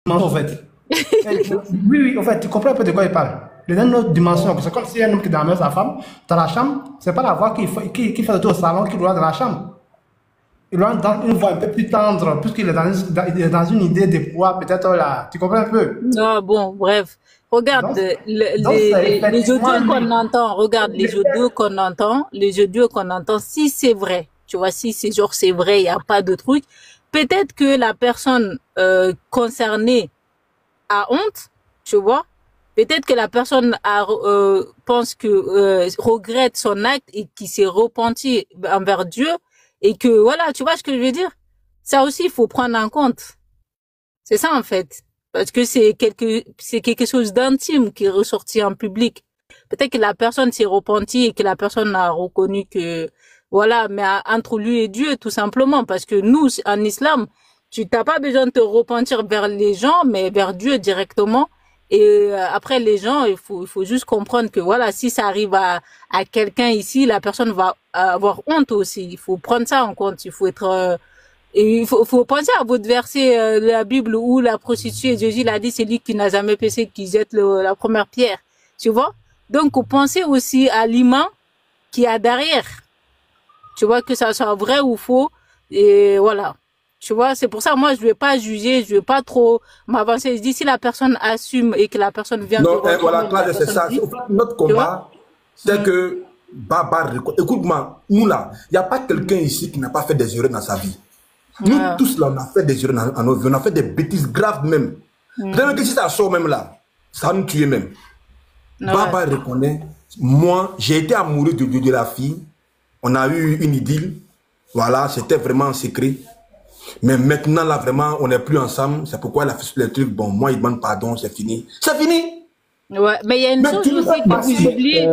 dimension, en fait. Oui, oui, en fait, tu comprends un peu de quoi il parle. Il donne une autre dimension. C'est comme si un homme qui dormait sa femme dans la chambre, c'est pas la voix qui fait le tour au salon qui doit dans la chambre. Il doit dans une voix un peu plus tendre, puisqu'il est il est dans une idée de pouvoir peut-être là. Tu comprends un peu? Ah bon, bref. Regarde Donc, donc c'est les effectivement audios qu'on lui. entend, regarde les audios qu'on entend, si c'est vrai, tu vois, si c'est genre c'est vrai, il n'y a pas de truc, peut-être que la personne concernée a honte, tu vois. Peut-être que la personne pense que regrette son acte et qui s'est repenti envers Dieu et que voilà, tu vois ce que je veux dire? Ça aussi, il faut prendre en compte. C'est ça en fait. Parce que c'est quelque chose d'intime qui est ressorti en public. Peut-être que la personne s'est repentie et que la personne a reconnu que, voilà, mais entre lui et Dieu, tout simplement. Parce que nous, en islam, tu t'as pas besoin de te repentir vers les gens, mais vers Dieu directement. Et après, les gens, il faut juste comprendre que, voilà, si ça arrive à quelqu'un ici, la personne va avoir honte aussi. Il faut prendre ça en compte. Il faut être, et faut penser à votre verset de la Bible où la prostituée, Jésus l'a dit, c'est lui qui n'a jamais péché, qui jette la première pierre. Tu vois? Donc, pensez aussi à l'imam qui a derrière. Tu vois, que ça soit vrai ou faux. Et voilà. Tu vois, c'est pour ça, moi, je vais pas juger, je vais pas trop m'avancer. Je dis, si la personne assume et que la personne vient de Non, voilà, reconnaître, la toi, c'est personne ça. dit, Notre tu vois? combat, c'est que Baba, écoute-moi, nous là, il n'y a pas quelqu'un ici qui n'a pas fait des erreurs dans sa vie. Nous Ouais. tous là, on a fait des erreurs dans nos vies, on a fait des bêtises graves même. Peut-être que si ça sort même là, ça va nous tuer même. Ouais. Baba reconnaît, moi, j'ai été amoureux de la fille, on a eu une idylle, voilà, c'était vraiment un secret. Mais maintenant là, vraiment, on n'est plus ensemble, c'est pourquoi elle a fait les trucs, bon, moi, il demande pardon, c'est fini. C'est fini! Ouais, mais il y a une Mais chose tu ne aussi vas que pas vous oubliez.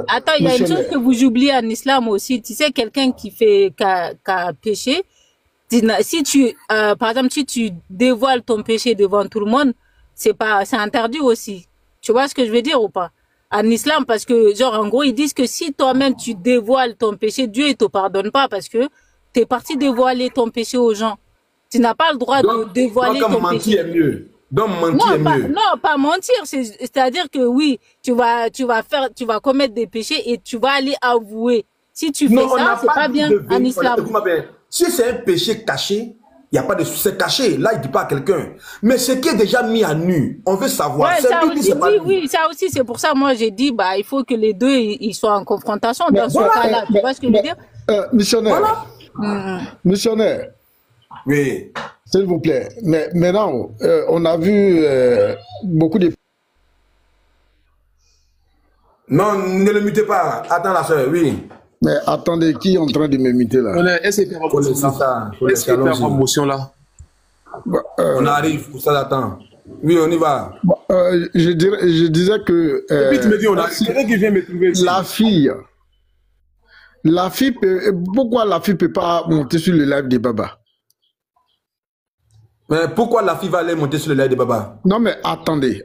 Attends, il y a une Monsieur chose que vous oubliez en islam aussi. Tu sais, quelqu'un qui a péché, si tu, par exemple, si tu dévoiles ton péché devant tout le monde, c'est interdit aussi. Tu vois ce que je veux dire ou pas? En islam, parce que, genre, en gros, ils disent que si toi-même tu dévoiles ton péché, Dieu, il te pardonne pas parce que t'es parti dévoiler ton péché aux gens. Tu n'as pas le droit de dévoiler donc ton mentir péché. est mieux. Donc mentir est Non, mieux. pas mentir. C'est-à-dire que oui, tu vas commettre des péchés et tu vas aller avouer. Si tu fais Non, on ça, n'a c'est pas pas dit bien de en venir. islam. Écoute-moi bien. Si c'est un péché caché, il n'y a pas de souci. C'est caché. Là, il ne dit pas à quelqu'un. Mais ce qui est déjà mis à nu, on veut savoir. Ouais, C'est ça lui qui aussi, sait pas oui, lui. oui, ça aussi, c'est pour ça, moi, j'ai dit, bah, il faut que les deux, ils soient en confrontation Mais dans ce Voilà. cas-là. Tu vois ce que je veux dire? Missionnaire, Voilà. missionnaire, Oui. s'il vous plaît. Mais maintenant, on a vu beaucoup de... Non, ne le mutez pas. Attends la soeur, oui. Mais attendez, qui est en train de m'imiter là? Est-ce qu'il fait Faut laisser promotion là? ça. Faut Est-ce laisser, qu'il fait allons-y. promotion là? Bah, On arrive, pour ça d'attendre. Oui, on y va. je disais que Et puis tu me dis, on a quelqu'un qui vient me trouver ici. la fille pourquoi la fille peut pas monter sur le live de Baba? Mais pourquoi la fille va aller monter sur le lait de Baba? Non mais attendez.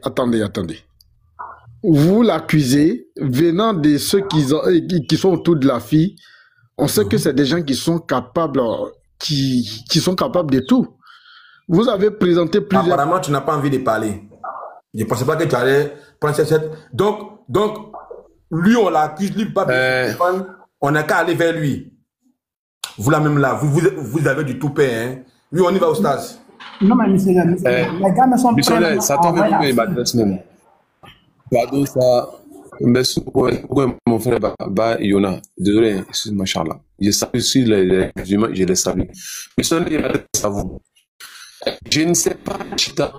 Vous l'accusez venant de ceux qui sont autour de la fille. On sait que c'est des gens qui sont capables, qui sont capables de tout. Vous avez présenté plusieurs... Apparemment, tu n'as pas envie de parler. Je ne pensais pas que tu allais prendre cette... Donc, lui, on l'accuse, lui, pas on n'a qu'à aller vers lui. Vous là même là, vous avez du toupet, hein. Oui, on y va au stade. Non, mais monsieur, les gars me sont Missionnaire, ça tombe bien, il m'adresse même. Pardon, ça. Merci beaucoup, mon frère Baba Yona. Désolé, excuse-moi, Charles. Je salue aussi les humains, je les salue. Missionnaire, il m'adresse à vous. Je ne sais pas, Chita,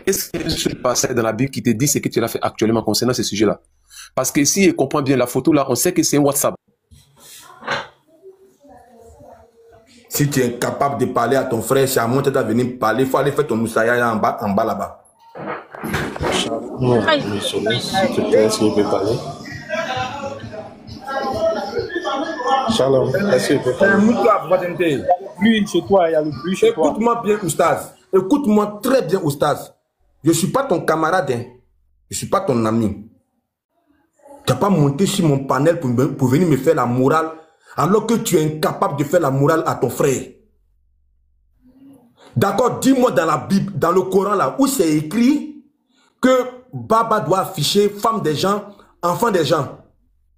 est-ce qu'il y a un seul passage dans la Bible qui te dit ce que tu as fait actuellement concernant ce sujet-là? Parce que si je comprends bien la photo là, on sait que c'est un WhatsApp. Si tu es incapable de parler à ton frère, c'est à moi de venir parler. Il faut aller faire ton moussaya en bas là-bas. Non, missionnaire, s'il te plaît, s'il peut parler. Shalom, est-ce qu'il peut parler? Pluie chez toi, il y a le pluie chez toi. Écoute-moi bien, Oustaz. Écoute-moi très bien, Oustaz. Je ne suis pas ton camarade, hein. Je ne suis pas ton ami. Tu n'as pas monté sur mon panel pour venir me faire la morale alors que tu es incapable de faire la morale à ton frère. D'accord, dis-moi dans la Bible, dans le Coran, là, où c'est écrit que Baba doit afficher femme des gens, enfant des gens.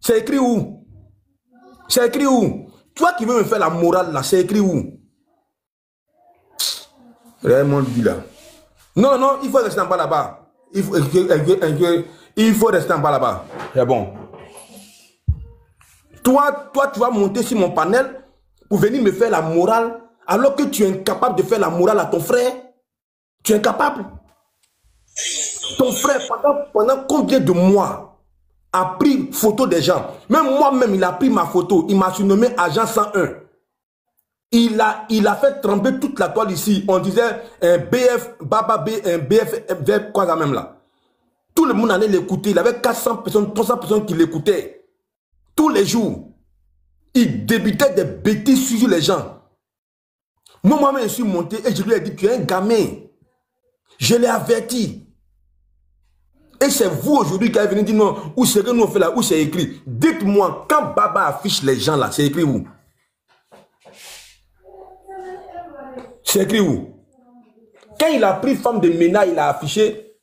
C'est écrit où? C'est écrit où? Toi qui veux me faire la morale, là, c'est écrit où? Réellement, lui, là. Non, non, il faut rester en bas là-bas. Il faut rester en bas là-bas. C'est bon. Toi, tu vas monter sur mon panel pour venir me faire la morale alors que tu es incapable de faire la morale à ton frère. Tu es incapable. Ton frère, pendant combien de mois, a pris photo des gens. Même moi-même, il a pris ma photo. Il m'a surnommé Agent 101. Il a fait trembler toute la toile ici. On disait un BF, Baba B, un BF, quoi ça même là. Tout le monde allait l'écouter. Il avait 400 personnes, 300 personnes qui l'écoutaient. Tous les jours. Il débitait des bêtises sur les gens. Moi-même, je suis monté et je lui ai dit, tu es un gamin. Je l'ai averti. Et c'est vous aujourd'hui qui avez venu dire non, où c'est que nous on fait là, où c'est écrit. Dites-moi, quand Baba affiche les gens là, c'est écrit où? C'est écrit où? Quand il a pris femme de Ménat, il a affiché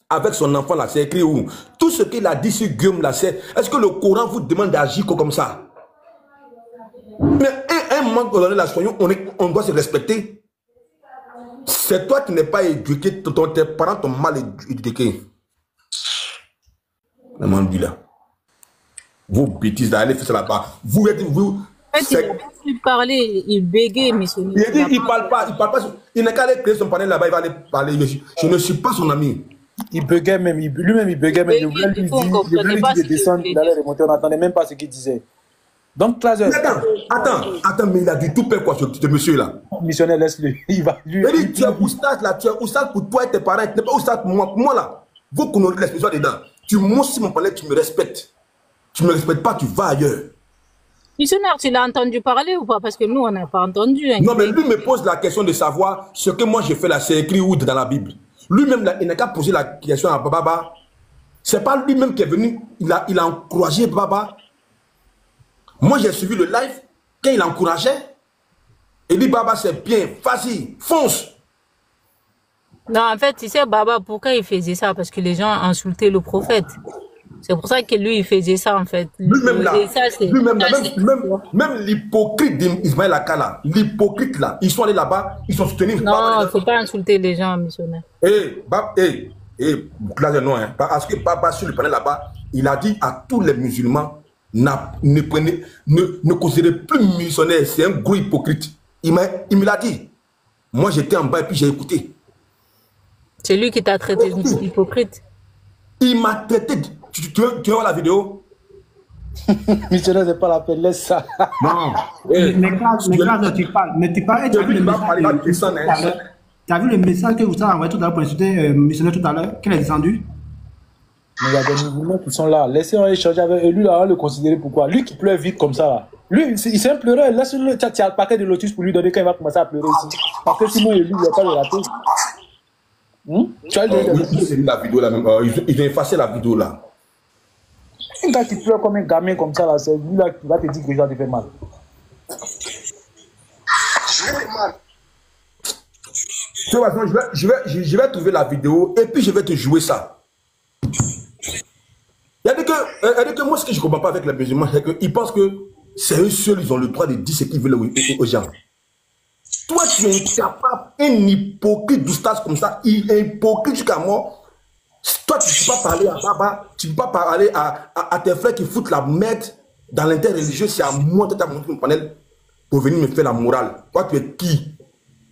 avec son enfant là, c'est écrit où? Tout ce qu'il a dit sur Guillaume là, c'est est-ce que le Coran vous demande d'agir comme ça? Mais un moment donné, la soignant, on doit se respecter. C'est toi qui n'es pas éduqué, tes parents t'ont mal éduqué. Vos bêtises, allez faire ça là-bas. Vous, En fait, il a pu parler, il bégait, mais ce il a dit, il parle pas. Il n'a qu'à aller créer son panel là-bas, il va aller parler. Je ne suis pas son ami. Il buguait même, lui-même il buguait même. Il voulait lui dire de descendre, il allait remonter, on n'entendait même pas ce qu'il disait. Donc là, attends, mais il a du tout peur quoi, ce monsieur là. Missionnaire, laisse-le. Il va lui. Mais tu es oustaz là, tu es oustaz pour toi et tes parents, tu n'es pas oustaz pour moi. Pour moi là, vous connaissez l'expression dedans. Tu montes sur mon palais, tu me respectes. Tu ne me respectes pas, tu vas ailleurs. Missionnaire, tu l'as entendu parler ou pas? Parce que nous, on n'a pas entendu. Hein. Non, mais lui me pose la question de savoir ce que moi j'ai fait là, c'est écrit où dans la Bible. Lui-même, il n'a qu'à poser la question à Baba. C'est pas lui-même qui est venu, il a encouragé Baba. Moi, j'ai suivi le live, quand il encourageait, il dit Baba, c'est bien, vas-y, fonce. Non, en fait, tu sais, Baba, pourquoi il faisait ça? Parce que les gens insultaient le prophète. C'est pour ça que lui, il faisait ça, en fait. Lui-même là, même l'hypocrite d'Ismaël Akala, l'hypocrite là, ils sont allés là-bas, ils sont soutenus. Non, il ne faut pas insulter les gens, missionnaire. Non, hein, parce que Baba, sur le panel là-bas, il a dit à tous les musulmans, ne considérez plus missionnaire, c'est un gros hypocrite. Il me l'a dit. Moi, j'étais en bas et puis j'ai écouté. C'est lui qui t'a traité d'hypocrite. Il m'a traité. Tu veux voir la vidéo? Missionnaire, c'est pas la peine, laisse ça. Non. Mais quand tu parles, tu as vu le message que vous avez envoyé tout à l'heure pour insulter missionnaire tout à l'heure, qu'il est descendu? Mais il y a des musulmans qui sont là. Laissez-le échanger avec lui, là, on va le considérer pourquoi. Lui qui pleure vite comme ça, là. Lui, il c'est un pleureur. Laisse-le, tu as le paquet de lotus pour lui donner quand il va commencer à pleurer ici. Parce que sinon, lui, il ne va pas le rater. Tu as la vidéo là même. Ils ont effacé la vidéo là. Un gars qui pleure comme un gamin comme ça, là, c'est lui là qui va te dire que ça te fait mal. Je vais trouver la vidéo et puis je vais te jouer ça. Il dit que moi, ce que je ne comprends pas avec les musulmans, c'est qu'ils pensent que c'est eux seuls, ils ont le droit de dire ce qu'ils veulent aux gens. Toi, tu es incapable, un hypocrite d'oustaz comme ça, il est hypocrite jusqu'à mort. Toi, tu ne peux pas parler à Baba, tu ne peux pas parler à tes frères qui foutent la merde dans l'interreligieux. C'est à moi de t'avoir montré mon panel pour venir me faire la morale. Toi, tu es qui?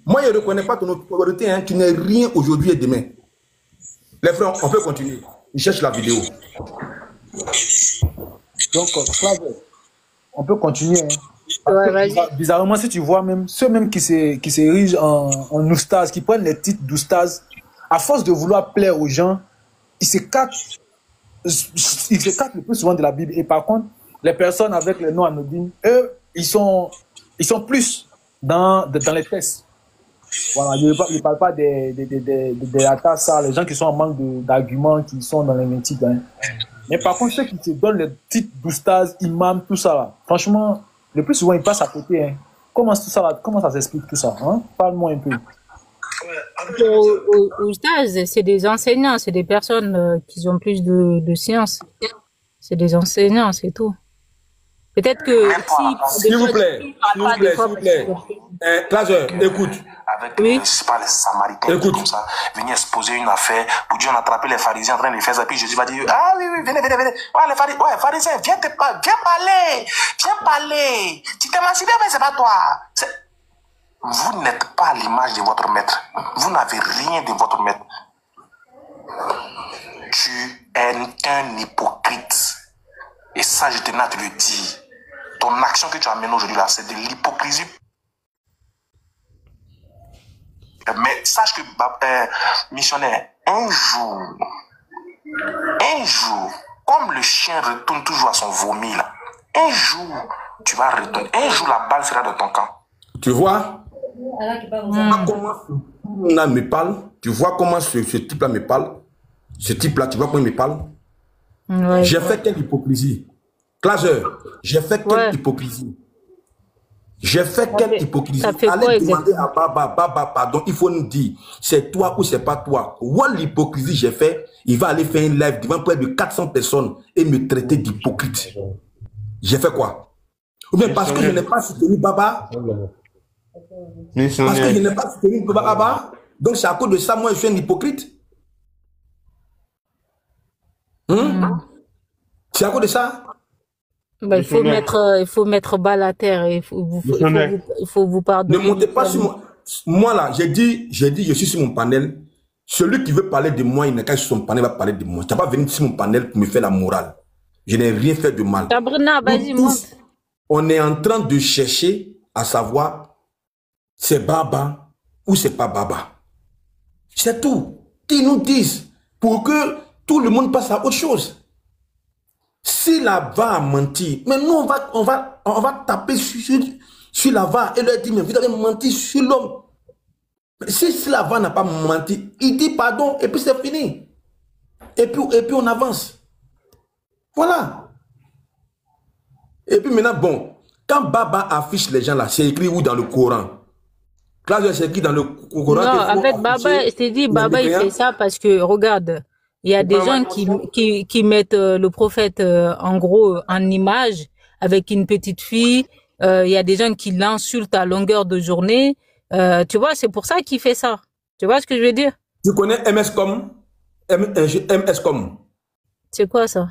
Moi, je ne reconnais pas ton autorité, hein. Tu n'es rien aujourd'hui et demain. Les frères, on peut continuer. Ils cherchent la vidéo. Donc, on peut continuer. Hein. Ouais, bizarrement, si tu vois même ceux même qui s'érigent en oustaz, qui prennent les titres d'oustaz, à force de vouloir plaire aux gens, ils s'écartent le plus souvent de la Bible. Et par contre, les personnes avec les noms anodines, eux, ils sont plus dans les tests. Voilà, je ne parle pas des attaques, les gens qui sont en manque d'arguments, qui sont dans les métiers. Hein. Mais par contre, ceux qui te donnent les titres d'oustaz, imam, tout ça, là, franchement, le plus souvent, ils passent à côté. Hein. Comment ça s'explique tout ça, hein? Parle-moi un peu. Aux stages, c'est des enseignants, c'est des personnes qui ont plus de sciences. C'est des enseignants, c'est tout. Peut-être que si... S'il vous plaît, Classeur, écoute. Avec les Samaritains, écoute. Comme ça, venir exposer une affaire pour dire on a attrapé les pharisiens en train de faire ça, puis Jésus va dire ah oui, venez. Ouais, les pharisiens, viens parler. Tu t'émancipes, mais c'est pas toi. Vous n'êtes pas à l'image de votre maître. Vous n'avez rien de votre maître. Tu es un hypocrite. Et ça, je tenais à te le dire. Ton action que tu as menée aujourd'hui là, c'est de l'hypocrisie. Mais sache que, missionnaire, un jour, comme le chien retourne toujours à son vomi là, un jour, tu vas retourner. Un jour, la balle sera dans ton camp. Tu vois comment on me parle. Tu vois comment ce type-là me parle. Ce type-là, tu vois comment il me parle. Ouais, j'ai fait quelle hypocrisie. Classeur, j'ai fait quelle hypocrisie. J'ai fait quelle hypocrisie. Allez demander à Baba, pardon, il faut nous dire, c'est toi ou c'est pas toi. Voilà l'hypocrisie j'ai fait. Il va aller faire un live devant près de 400 personnes et me traiter d'hypocrite. J'ai fait quoi? Ou bien parce que je n'ai pas soutenu Baba. Parce que je n'ai pas soutenu Baba. Donc c'est à cause de ça, moi je suis un hypocrite. C'est à cause de ça. Bah, il faut mettre balle à terre et il faut vous pardonner. Ne montez pas sur moi. Moi là, j'ai dit, je suis sur mon panel. Celui qui veut parler de moi, il n'est qu'à sur son panel, va parler de moi. Tu n'as pas venu sur mon panel pour me faire la morale. Je n'ai rien fait de mal. Sabrina, vas-y, monte. On est en train de chercher à savoir c'est Baba ou c'est pas Baba. C'est tout. Qu'ils nous disent pour que tout le monde passe à autre chose. Si la VA a menti, mais nous on va taper sur la VA et leur dire mais vous avez menti sur l'homme. Si la VA n'a pas menti, il dit pardon et puis c'est fini. Et puis on avance. Voilà. Et puis maintenant, bon, quand Baba affiche les gens là, c'est écrit où dans le Coran? Là, c'est écrit dans le Coran. Non, en fait, Baba, je t'ai dit, Baba, il fait ça parce que, regarde, il y a des gens qui mettent le prophète, en gros, en image, avec une petite fille. Il y a des gens qui l'insultent à longueur de journée. Tu vois, c'est pour ça qu'il fait ça. Tu vois ce que je veux dire? Tu connais MScom? MScom. C'est quoi ça?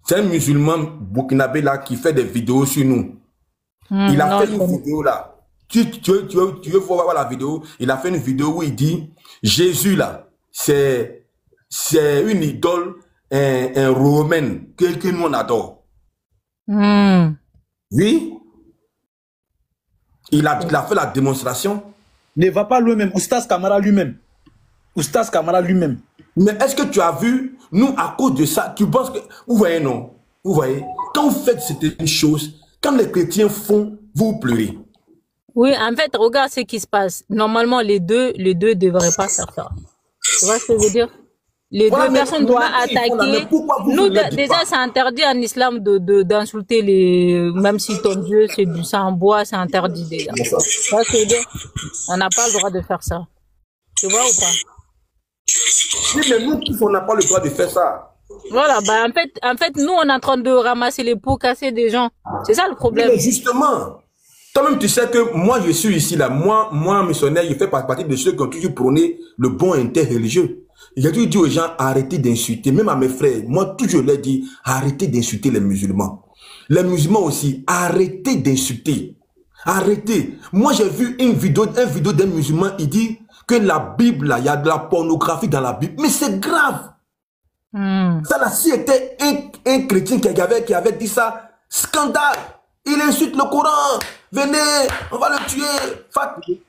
C'est un musulman burkinabé là qui fait des vidéos sur nous. Il a fait une vidéo là. Tu veux voir la vidéo? Il a fait une vidéo où il dit Jésus là, c'est une idole, un romain que nous on adore. Oui. Il a fait la démonstration. Ne va pas lui-même. Oustaz Kamara lui-même. Oustaz Kamara lui-même. Mais est-ce que tu as vu, nous, à cause de ça, tu penses que... Vous voyez, non? Vous voyez? Quand vous faites cette chose, quand les chrétiens font, vous pleurez. Oui, en fait, regarde ce qui se passe. Normalement, les deux devraient pas faire ça. Tu vois ce que je veux dire? Les deux personnes doivent attaquer. Nous, déjà, c'est interdit en islam d'insulter les... Même si ton Dieu, c'est du sang en bois, c'est interdit déjà. Tu vois ce que je veux dire? On n'a pas le droit de faire ça. Tu vois ou pas? Oui, mais nous tous, on n'a pas le droit de faire ça. Voilà, bah en fait, nous, on est en train de ramasser les pots cassés des gens. C'est ça le problème. Mais justement, toi-même, tu sais que moi, je suis ici, là. Moi, missionnaire, je fais partie de ceux qui ont toujours prôné le bon interreligieux. J'ai toujours dit aux gens, arrêtez d'insulter. Même à mes frères, moi, toujours je leur dis, arrêtez d'insulter les musulmans. Les musulmans aussi, arrêtez d'insulter. Arrêtez. Moi, j'ai vu une vidéo d'un musulman, il dit que la Bible, là, il y a de la pornographie dans la Bible. Mais c'est grave. Ça, là, si était un chrétien qui avait dit ça, scandale. Il insulte le Coran. Venez, on va le tuer.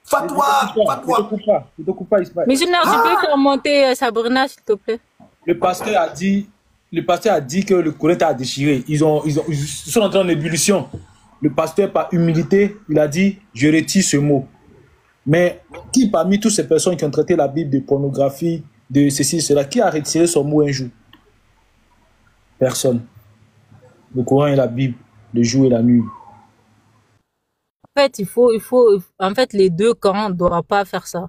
Fatwa. Ne te coupe pas, Ismaël. Mais je peux faire monter Sabrina, s'il te plaît. Le pasteur a dit que le Coran a déchiré. Ils sont en train d'ébullition. Le pasteur, par humilité, il a dit, je retire ce mot. Mais qui parmi toutes ces personnes qui ont traité la Bible de pornographie, de ceci, cela, qui a retiré son mot un jour? Personne. Le Coran et la Bible, le jour et la nuit. En fait, en fait, les deux camps ne doivent pas faire ça.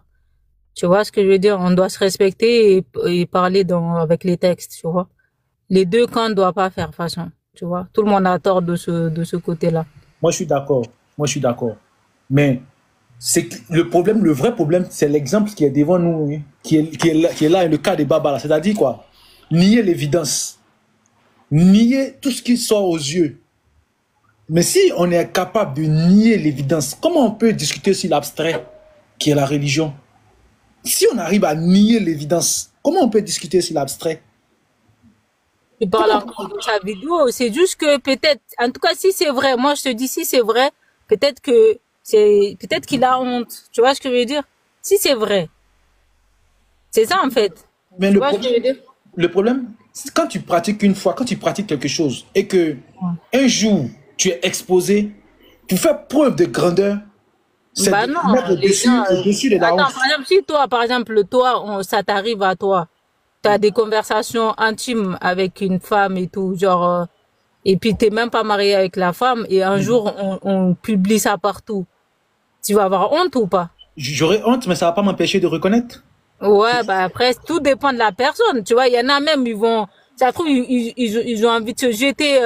Tu vois ce que je veux dire? On doit se respecter et parler avec les textes, tu vois. Les deux camps ne doivent pas faire façon, tu vois. Tout le monde a tort de ce côté-là. Moi, je suis d'accord. Moi, je suis d'accord. Mais le problème, le vrai problème, c'est l'exemple qui est devant nous, hein, qui est là, le cas des Baba, là. C'est-à-dire quoi? Nier l'évidence. Nier tout ce qui sort aux yeux. Mais si on est capable de nier l'évidence, comment on peut discuter sur l'abstrait qui est la religion? Si on arrive à nier l'évidence, comment on peut discuter sur l'abstrait? Tu parles encore de sa vidéo, c'est juste que peut-être, en tout cas si c'est vrai, moi je te dis si c'est vrai, peut-être qu'il a honte, tu vois ce que je veux dire? Si c'est vrai, c'est ça en fait. Mais Tu vois ce que je veux dire? le problème, c'est quand tu pratiques une fois, quand tu pratiques quelque chose et que un jour tu es exposé pour faire preuve de grandeur, c'est Bah de non, mettre au-dessus des darons. Attends, par exemple, si toi, ça t'arrive à toi, t'as des conversations intimes avec une femme et tout, genre, et puis t'es même pas marié avec la femme, et un jour, on publie ça partout. Tu vas avoir honte ou pas? J'aurais honte, mais ça va pas m'empêcher de reconnaître. Ouais, bah après, tout dépend de la personne. Tu vois, il y en a même, ça se trouve, ils ont envie de se jeter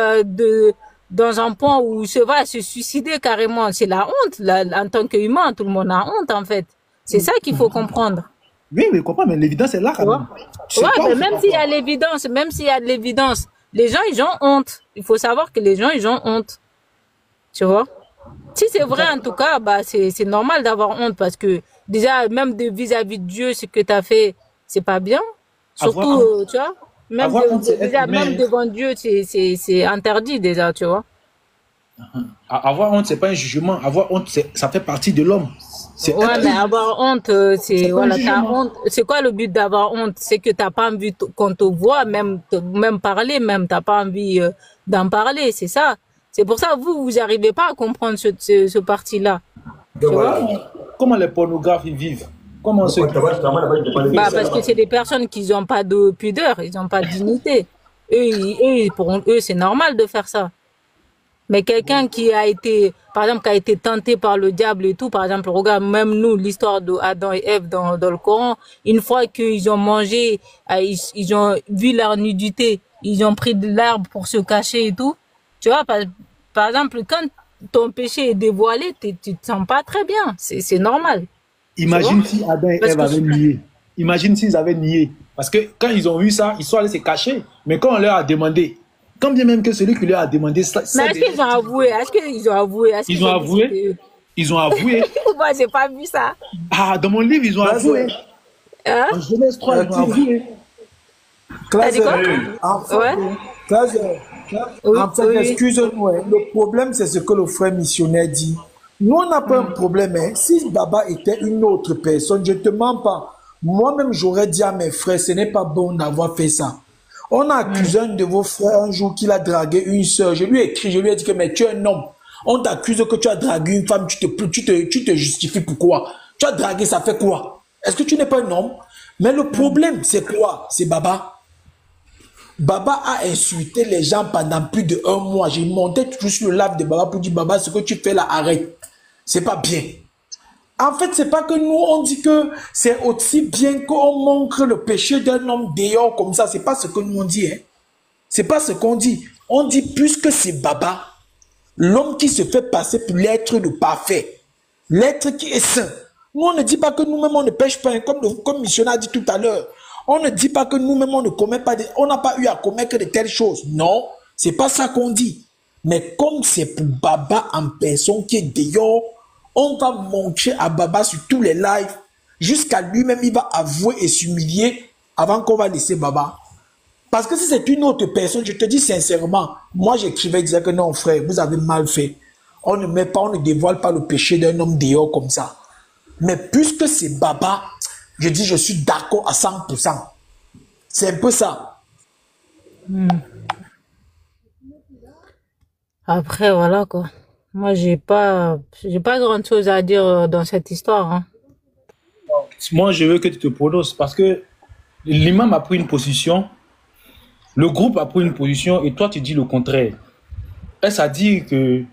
dans un pont où se suicider carrément. C'est la honte, en tant qu'humain, tout le monde a honte en fait. C'est ça qu'il faut comprendre. Oui, mais comprends, mais l'évidence est là quand même. Ouais, mais même s'il y a de l'évidence, les gens, ils ont honte. Il faut savoir que les gens, ils ont honte. Tu vois? Si c'est vrai, en tout cas, bah, c'est normal d'avoir honte parce que déjà, même vis-à-vis de Dieu, ce que tu as fait, c'est pas bien. Surtout, tu vois, même devant Dieu, c'est interdit déjà, tu vois. Avoir honte, c'est pas un jugement. Avoir honte, ça fait partie de l'homme. Ouais, mais avoir honte, t'as honte. C'est quoi le but d'avoir honte? C'est que t'as pas envie qu'on te voit, même parler, même t'as pas envie d'en parler, c'est ça. C'est pour ça que vous arrivez pas à comprendre ce parti-là. Tu vois? Comment les pornographes ils vivent? Comment parce que c'est des personnes qui n'ont pas de pudeur, ils n'ont pas de dignité. Pour eux, c'est normal de faire ça. Mais quelqu'un par exemple, qui a été tenté par le diable et tout, par exemple, regarde, même nous, l'histoire d'Adam et Ève dans le Coran, une fois qu'ils ont mangé, ils ont vu leur nudité, ils ont pris de l'herbe pour se cacher et tout. Tu vois, par exemple, quand ton péché est dévoilé, tu te sens pas très bien. C'est normal. Imagine si Adam et Ève avaient nié. Imagine s'ils avaient nié. Parce que quand ils ont vu ça, ils sont allés se cacher. Mais quand on leur a demandé, quand bien même que celui qui leur a demandé ça... Mais est-ce qu'ils ont avoué? Ils ont avoué. Ils ont avoué. Moi, j'ai pas vu ça. Ah, dans mon livre, ils ont avoué. Hein? En Genèse 3, ils ont avoué. Excuse-nous, le problème, c'est ce que le frère missionnaire dit. Nous, on n'a pas un problème. Hein. Si Baba était une autre personne, je ne te mens pas. Moi-même, j'aurais dit à mes frères, ce n'est pas bon d'avoir fait ça. On a accusé un de vos frères un jour qu'il a dragué une soeur. Je lui ai écrit, je lui ai dit que mais tu es un homme. On t'accuse que tu as dragué une femme, tu te justifies pourquoi? Tu as dragué, ça fait quoi? Est-ce que tu n'es pas un homme? Mais le problème, c'est quoi? C'est Baba. Baba a insulté les gens pendant plus de 1 mois. J'ai monté toujours sur le live de Baba pour dire Baba, ce que tu fais là, arrête. C'est pas bien. En fait, c'est pas que nous, on dit que c'est aussi bien qu'on montre le péché d'un homme dehors comme ça. C'est pas ce que nous on dit. Hein. C'est pas ce qu'on dit. On dit plus que c'est Baba, l'homme qui se fait passer pour l'être le parfait, l'être qui est saint. Nous, on ne dit pas que nous-mêmes, on ne pêche pas, hein, comme le missionnaire a dit tout à l'heure. On ne dit pas que nous-mêmes, on ne commet pas, on n'a pas eu à commettre de telles choses. Non, c'est pas ça qu'on dit. Mais comme c'est pour Baba en personne qui est dehors, on va montrer à Baba sur tous les lives, jusqu'à lui-même, il va avouer et s'humilier avant qu'on va laisser Baba. Parce que si c'est une autre personne, je te dis sincèrement, moi j'écrivais et disais que non frère, vous avez mal fait. On ne met pas, on ne dévoile pas le péché d'un homme dehors comme ça. Mais puisque c'est Baba, je dis je suis d'accord à 100%. C'est un peu ça. Après, voilà quoi. Moi, j'ai pas grand chose à dire dans cette histoire. Hein. Moi, je veux que tu te prononces parce que l'imam a pris une position, le groupe a pris une position et toi, tu dis le contraire. Est-ce à dire que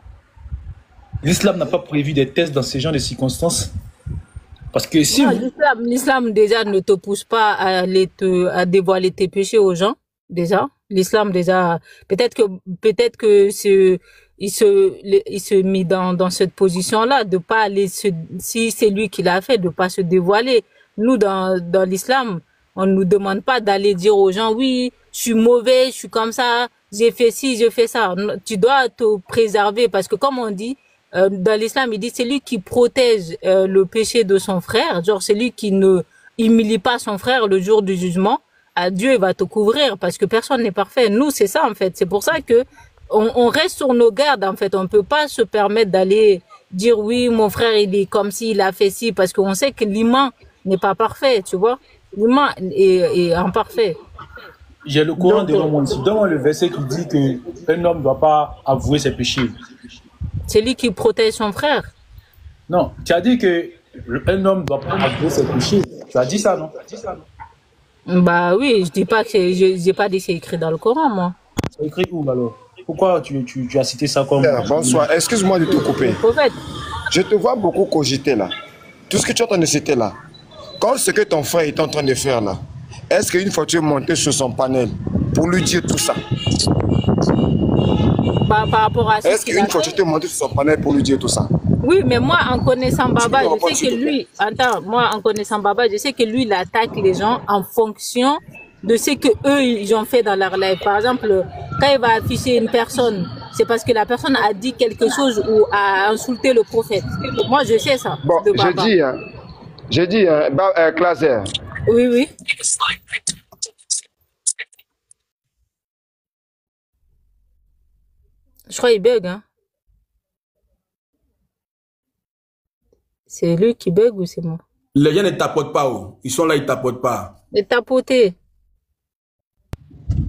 l'islam n'a pas prévu des tests dans ce genre de circonstances? Parce que si... Non, l'islam déjà ne te pousse pas à à dévoiler tes péchés aux gens, déjà. L'islam déjà, peut-être que il se mit dans cette position-là, de pas aller si c'est lui qui l'a fait, de pas se dévoiler. Nous, dans l'islam, on nous demande pas d'aller dire aux gens, oui, je suis mauvais, je suis comme ça, j'ai fait ci, je fais ça. Tu dois te préserver parce que comme on dit, dans l'islam, il dit c'est lui qui protège le péché de son frère, genre c'est lui qui ne humilie pas son frère le jour du jugement. Dieu va te couvrir parce que personne n'est parfait. Nous, c'est ça en fait. C'est pour ça que on reste sur nos gardes en fait. On peut pas se permettre d'aller dire oui, mon frère il est comme ci, il a fait ci, parce qu'on sait que l'humain n'est pas parfait, tu vois. L'humain est imparfait. J'ai le Coran devant moi ici. Donne-moi le verset qui dit qu'un homme ne doit pas avouer ses péchés. C'est lui qui protège son frère. Non, tu as dit qu'un homme ne doit pas avouer ses péchés. Tu as dit ça, non? Bah oui, je dis pas que j'ai pas dit c'est écrit dans le Coran, moi. C'est écrit où alors? Pourquoi tu as cité ça comme... Bonsoir, excuse-moi de te couper. Prophète. Je te vois beaucoup cogiter là. Tout ce que tu es en train de citer là, quand ce que ton frère est en train de faire là, est-ce qu'une fois tu es monté sur son panel pour lui dire tout ça? Par rapport à ça. Est-ce qu'une fois tu es monté sur son panel pour lui dire tout ça? Oui, mais moi, en connaissant Baba, je sais que lui, moi, en connaissant Baba, je sais que lui, il attaque les gens en fonction de ce que eux, ils ont fait dans leur live. Par exemple, quand il va afficher une personne, c'est parce que la personne a dit quelque chose ou a insulté le prophète. Moi, je sais ça. Bon, j'ai dit, Claser. Oui, oui. Je crois qu'il bug, hein. C'est lui qui bug ou c'est moi? Les gens ne tapotent pas. Oh. Ils sont là, ils tapotent pas. De tapoter.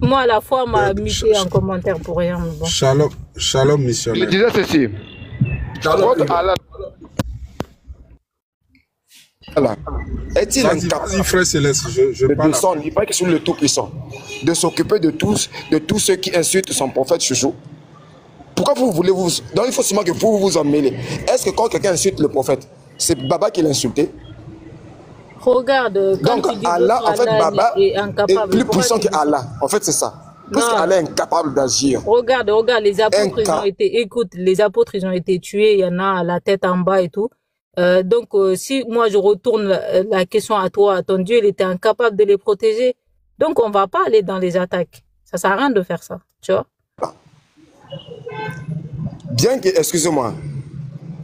Moi, à la fois, on m'a muté en commentaire pour rien. Bon. Shalom, missionnaire. Je disais ceci. Votre Allah. Est-il incapable frère Céleste, je de parle. descendre, il paraît que c'est le Tout-Puissant, de s'occuper de tous ceux qui insultent son prophète chouchou? Pourquoi vous voulez vous... Donc il faut seulement que vous vous en mêlez. Est-ce que quand quelqu'un insulte le prophète, c'est Baba qui l'a insulté? Regarde, quand donc tu dis Allah, en fait, Baba est plus puissant que Allah. Allah. En fait, c'est ça. Parce qu'Allah est incapable d'agir. Regarde, les apôtres, ils ont été... Écoute, les apôtres, ils ont été tués. Il y en a la tête en bas et tout. Donc, si moi, je retourne la question à toi, à ton Dieu, il était incapable de les protéger. Donc, on va pas aller dans les attaques. Ça sert à rien de faire ça, tu vois. Bien que, excusez-moi,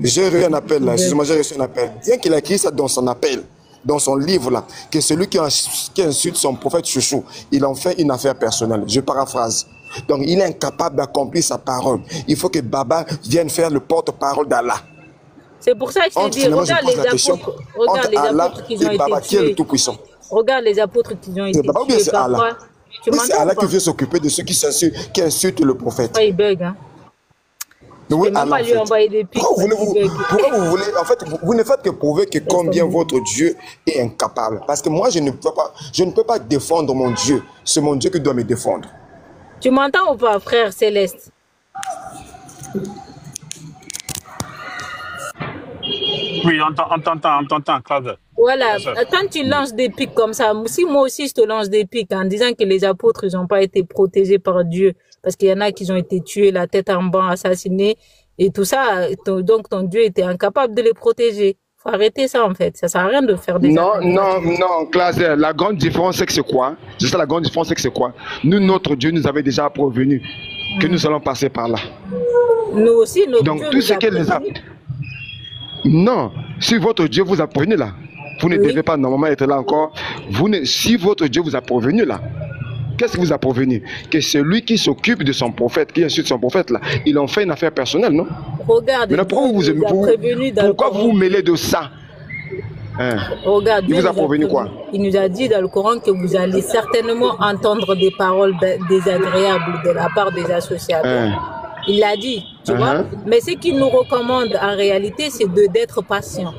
j'ai reçu un appel là, excusez-moi, j'ai reçu un appel. Bien qu'il a écrit ça dans son appel, dans son livre là, que celui qui insulte son prophète chouchou, il en fait une affaire personnelle. Je paraphrase. Donc, il est incapable d'accomplir sa parole. Il faut que Baba vienne faire le porte-parole d'Allah. C'est pour ça que je t'ai dit, regarde les apôtres qui ont été Baba, tués. qui est le tout-puissant? Regarde les apôtres qui ont été Baba, tués. c'est Allah. Oui, c'est Allah qui vient s'occuper de ceux qui insultent le prophète. Il bug, hein. Mais oui, Allah, lui envoyer des pics. pourquoi vous voulez, en fait, vous ne faites que prouver que combien votre Dieu est incapable. Parce que moi, je ne peux pas défendre mon Dieu. C'est mon Dieu qui doit me défendre. Tu m'entends ou pas, frère Céleste? Oui, on t'entend, Claude. Voilà, quand tu lances des pics comme ça, si moi aussi je te lance des pics en disant que les apôtres, ils n'ont pas été protégés par Dieu, parce qu'il y en a qui ont été tués, la tête en bas, assassinés, et tout ça, donc ton Dieu était incapable de les protéger. Faut arrêter ça en fait, ça sert à rien de faire des... Non, Claude, la grande différence c'est que c'est quoi? C'est ça, la grande différence c'est que c'est quoi? Nous, notre Dieu nous avait déjà prévenu que nous allons passer par là. Nous aussi, notre donc, Dieu tout ce que les Non, si votre Dieu vous a prévenu là, vous ne devez pas normalement être là encore. Si votre Dieu vous a prévenu là, qu'est-ce qui vous a prévenu? Que celui qui s'occupe de son prophète, qui insulte son prophète là, il en fait une affaire personnelle, non? Regarde, pourquoi vous mêlez de ça? Hein? Regarde, il vous a prévenu quoi? Il nous a dit dans le Coran que vous allez certainement entendre des paroles désagréables de la part des associateurs. Il l'a dit, tu vois. Mais ce qu'il nous recommande en réalité, c'est d'être patient.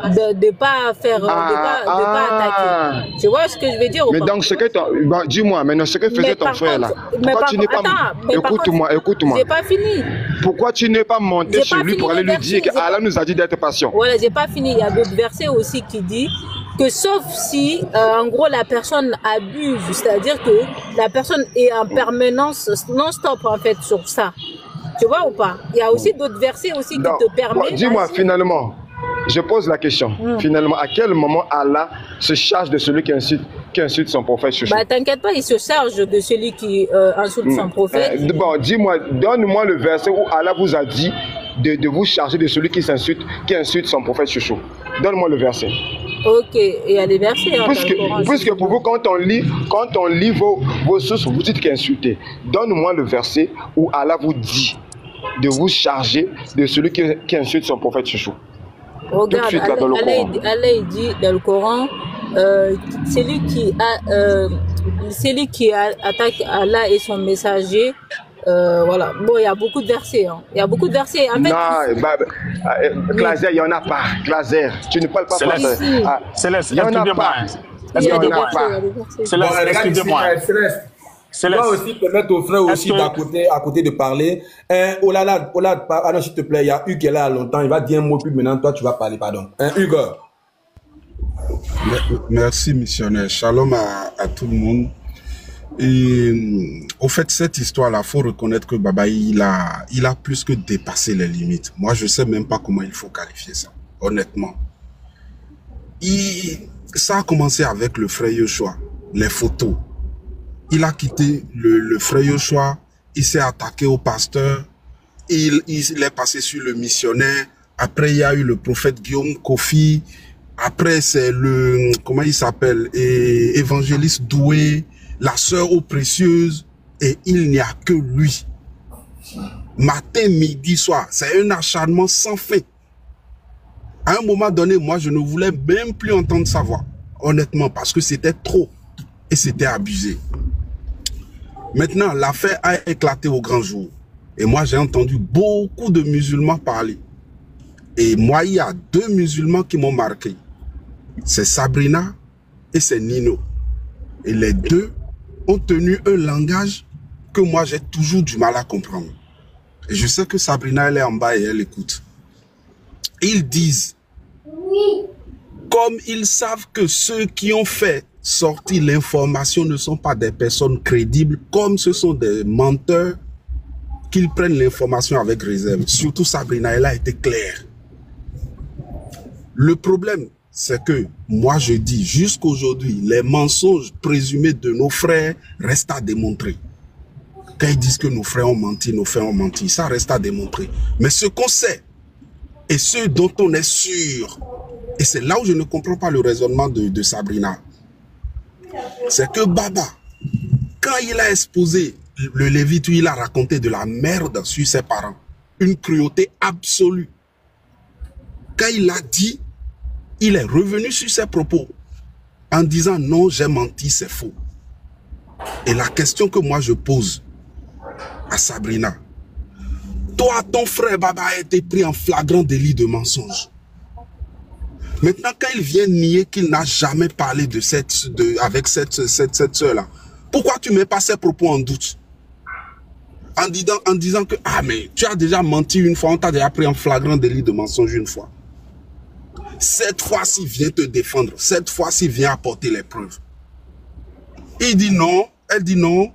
de pas faire, de pas attaquer. Tu vois ce que je veux dire ou Mais pas? donc, dis-moi, maintenant, ce que faisait ton frère là, pourquoi tu n'es pas... Écoute-moi, écoute-moi. J'ai pas fini. Pourquoi tu n'es pas monté sur lui pour aller lui dire qu'Allah nous a dit d'être patient? Voilà, j'ai pas fini. Il y a d'autres versets aussi qui disent que sauf si, en gros, la personne abuse, c'est-à-dire que la personne est en permanence non-stop, en fait, sur ça. Tu vois ou pas? Il y a aussi d'autres versets aussi qui te permettent... Dis-moi, finalement, je pose la question. Finalement, à quel moment Allah se charge de celui qui insulte son prophète chouchou? Bah, t'inquiète pas, il se charge de celui qui insulte son prophète. Bon, dis-moi, donne-moi le verset où Allah vous a dit de vous charger de celui qui insulte son prophète chouchou. Donne-moi le verset. Ok, il y a des versets. Hein, puisque pour vous, quand on lit vos sources, vous dites qu'il est insulté. Donne-moi le verset où Allah vous dit de vous charger de celui qui insulte son prophète chouchou. Regarde, Allah dit dans le Coran, celui qui attaque Allah et son messager, voilà. Bon, il y a beaucoup de versets. Hein. Il y a beaucoup de versets. En fait, non, Glaser, il n'y en a pas. Glaser, tu ne parles pas français. Céleste, il n'y en a pas. Il y a des versets. Céleste, excusez-moi. Céleste, dois aussi permettre aux frères aussi à côté de parler. Olad, non, s'il te plaît, il y a Hugues qui est là longtemps. Il va dire un mot, puis maintenant, toi, tu vas parler, pardon. Hugues. Merci, missionnaire. Shalom à tout le monde. Et au fait, cette histoire-là, faut reconnaître que Baba, il a plus que dépassé les limites. Moi, je sais même pas comment il faut qualifier ça, honnêtement. Ça a commencé avec le frère Yoshua, les photos. Il a quitté le frère Yoshua, il s'est attaqué au pasteur, il est passé sur le missionnaire. Après, il y a eu le prophète Guillaume Kofi. Après, c'est le, comment il s'appelle, évangéliste Doué, la sœur eau précieuse, et il n'y a que lui. Matin, midi, soir, c'est un acharnement sans fin. À un moment donné, moi, je ne voulais même plus entendre sa voix, honnêtement, parce que c'était trop et c'était abusé. Maintenant, l'affaire a éclaté au grand jour. Et moi, j'ai entendu beaucoup de musulmans parler. Et moi, il y a 2 musulmans qui m'ont marqué. C'est Sabrina et c'est Nino. Et les 2 ont tenu un langage que moi, j'ai toujours du mal à comprendre. Et je sais que Sabrina, elle est en bas et elle écoute. Ils disent, comme ils savent que ceux qui ont fait sortir l'information ne sont pas des personnes crédibles, comme ce sont des menteurs, qu'ils prennent l'information avec réserve. Surtout Sabrina, elle a été claire. Le problème, c'est que moi je dis jusqu'aujourd'hui, les mensonges présumés de nos frères restent à démontrer. Quand ils disent que nos frères ont menti, ça reste à démontrer. Mais ce qu'on sait, et ce dont on est sûr, et c'est là où je ne comprends pas le raisonnement de Sabrina, c'est que Baba, quand il a exposé le Lévite, il a raconté de la merde sur ses parents, une cruauté absolue. Quand il a dit, il est revenu sur ses propos en disant non, j'ai menti, c'est faux. Et la question que moi je pose à Sabrina, toi, ton frère Baba a été pris en flagrant délit de mensonge. Maintenant, quand il vient nier qu'il n'a jamais parlé avec cette sœur-là, pourquoi tu ne mets pas ses propos en doute? En disant que, ah mais tu as déjà menti une fois, on t'a déjà pris en flagrant délit de mensonge une fois. Cette fois-ci, viens te défendre. Cette fois-ci, viens apporter les preuves. Il dit non, elle dit non.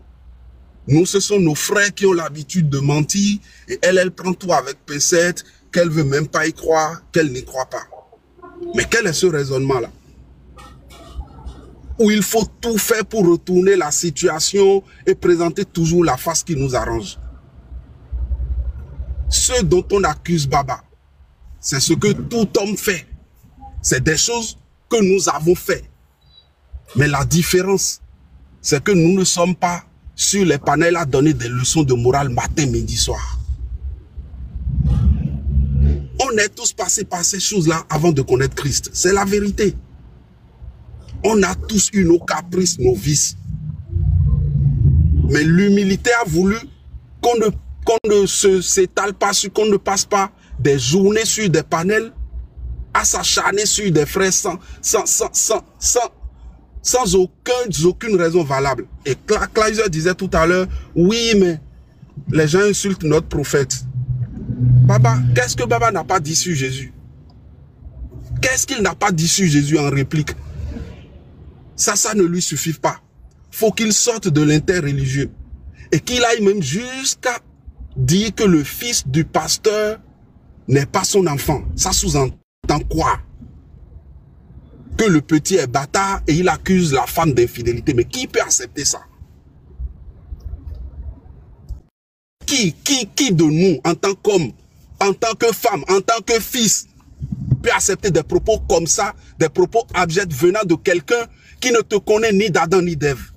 Nous, ce sont nos frères qui ont l'habitude de mentir. Et elle prend tout avec pincette, qu'elle ne veut même pas y croire, qu'elle n'y croit pas. Mais quel est ce raisonnement-là? Où il faut tout faire pour retourner la situation et présenter toujours la face qui nous arrange. Ce dont on accuse Baba, c'est ce que tout homme fait. C'est des choses que nous avons fait. Mais la différence, c'est que nous ne sommes pas sur les panels à donner des leçons de morale matin, midi, soir. On est tous passés par ces choses-là avant de connaître Christ. C'est la vérité. On a tous eu nos caprices, nos vices. Mais l'humilité a voulu qu'on ne s'étale pas, qu'on ne passe pas des journées sur des panels à s'acharner sur des frères sans aucune raison valable. Et Kleiser disait tout à l'heure, oui, mais les gens insultent notre prophète. Baba, qu'est-ce que Baba n'a pas dit sur Jésus? Qu'est-ce qu'il n'a pas dit sur Jésus en réplique? Ça ne lui suffit pas. Faut qu'il sorte de l'interreligieux. Et qu'il aille même jusqu'à dire que le fils du pasteur n'est pas son enfant. Ça sous-entend quoi? Que le petit est bâtard et il accuse la femme d'infidélité. Mais qui peut accepter ça? Qui de nous, en tant qu'homme, en tant que femme, en tant que fils, peut accepter des propos comme ça, des propos abjects venant de quelqu'un qui ne te connaît ni d'Adam ni d'Ève?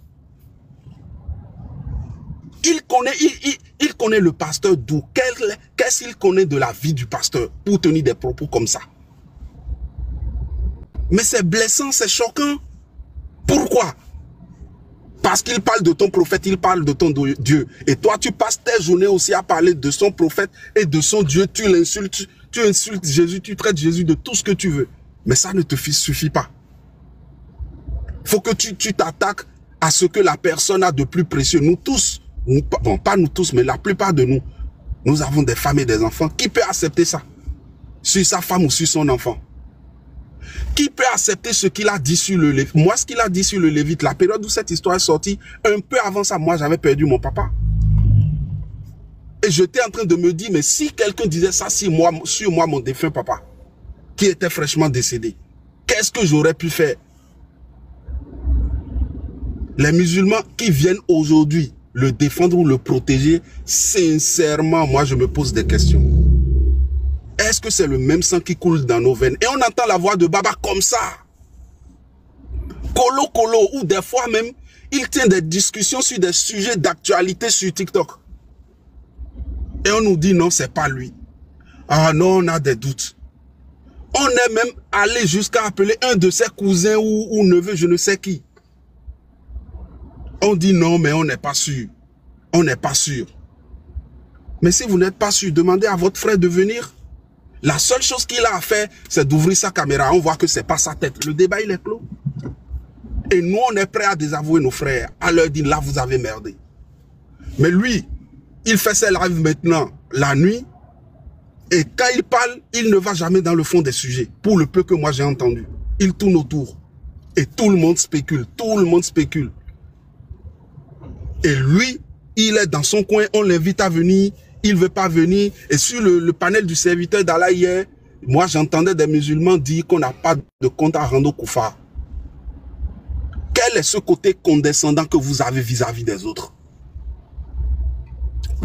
Il connaît le pasteur d'où? Qu'est-ce qu'il connaît de la vie du pasteur pour tenir des propos comme ça? Mais c'est blessant, c'est choquant. Pourquoi? Parce qu'il parle de ton prophète, il parle de ton Dieu. Et toi, tu passes tes journées aussi à parler de son prophète et de son Dieu. Tu l'insultes, tu insultes Jésus, tu traites Jésus de tout ce que tu veux. Mais ça ne te suffit pas. Faut que tu t'attaques à ce que la personne a de plus précieux. Nous tous, bon, pas nous tous, mais la plupart de nous, nous avons des femmes et des enfants. Qui peut accepter ça? Sur sa femme ou sur son enfant? Qui peut accepter ce qu'il a dit sur le Lévite? Moi, ce qu'il a dit sur le Lévite, la période où cette histoire est sortie, un peu avant ça, moi, j'avais perdu mon papa. Et j'étais en train de me dire, mais si quelqu'un disait ça sur moi, mon défunt papa, qui était fraîchement décédé, qu'est-ce que j'aurais pu faire? Les musulmans qui viennent aujourd'hui le défendre ou le protéger, sincèrement, moi, je me pose des questions. Est-ce que c'est le même sang qui coule dans nos veines? Et on entend la voix de Baba comme ça. Colo, ou des fois même, il tient des discussions sur des sujets d'actualité sur TikTok. Et on nous dit non, c'est pas lui. Ah non, on a des doutes. On est même allé jusqu'à appeler un de ses cousins ou neveux, je ne sais qui. On dit non, mais on n'est pas sûr. On n'est pas sûr. Mais si vous n'êtes pas sûr, demandez à votre frère de venir. La seule chose qu'il a à faire, c'est d'ouvrir sa caméra. On voit que c'est pas sa tête. Le débat, il est clos. Et nous, on est prêt à désavouer nos frères, à leur dire, là, vous avez merdé. Mais lui, il fait ses lives maintenant, la nuit. Et quand il parle, il ne va jamais dans le fond des sujets. Pour le peu que moi, j'ai entendu. Il tourne autour. Et tout le monde spécule. Tout le monde spécule. Et lui, il est dans son coin. On l'invite à venir. Il ne veut pas venir. Et sur le panel du serviteur d'Allah hier, moi j'entendais des musulmans dire qu'on n'a pas de compte à rendre au Koufar. Quel est ce côté condescendant que vous avez vis-à-vis des autres?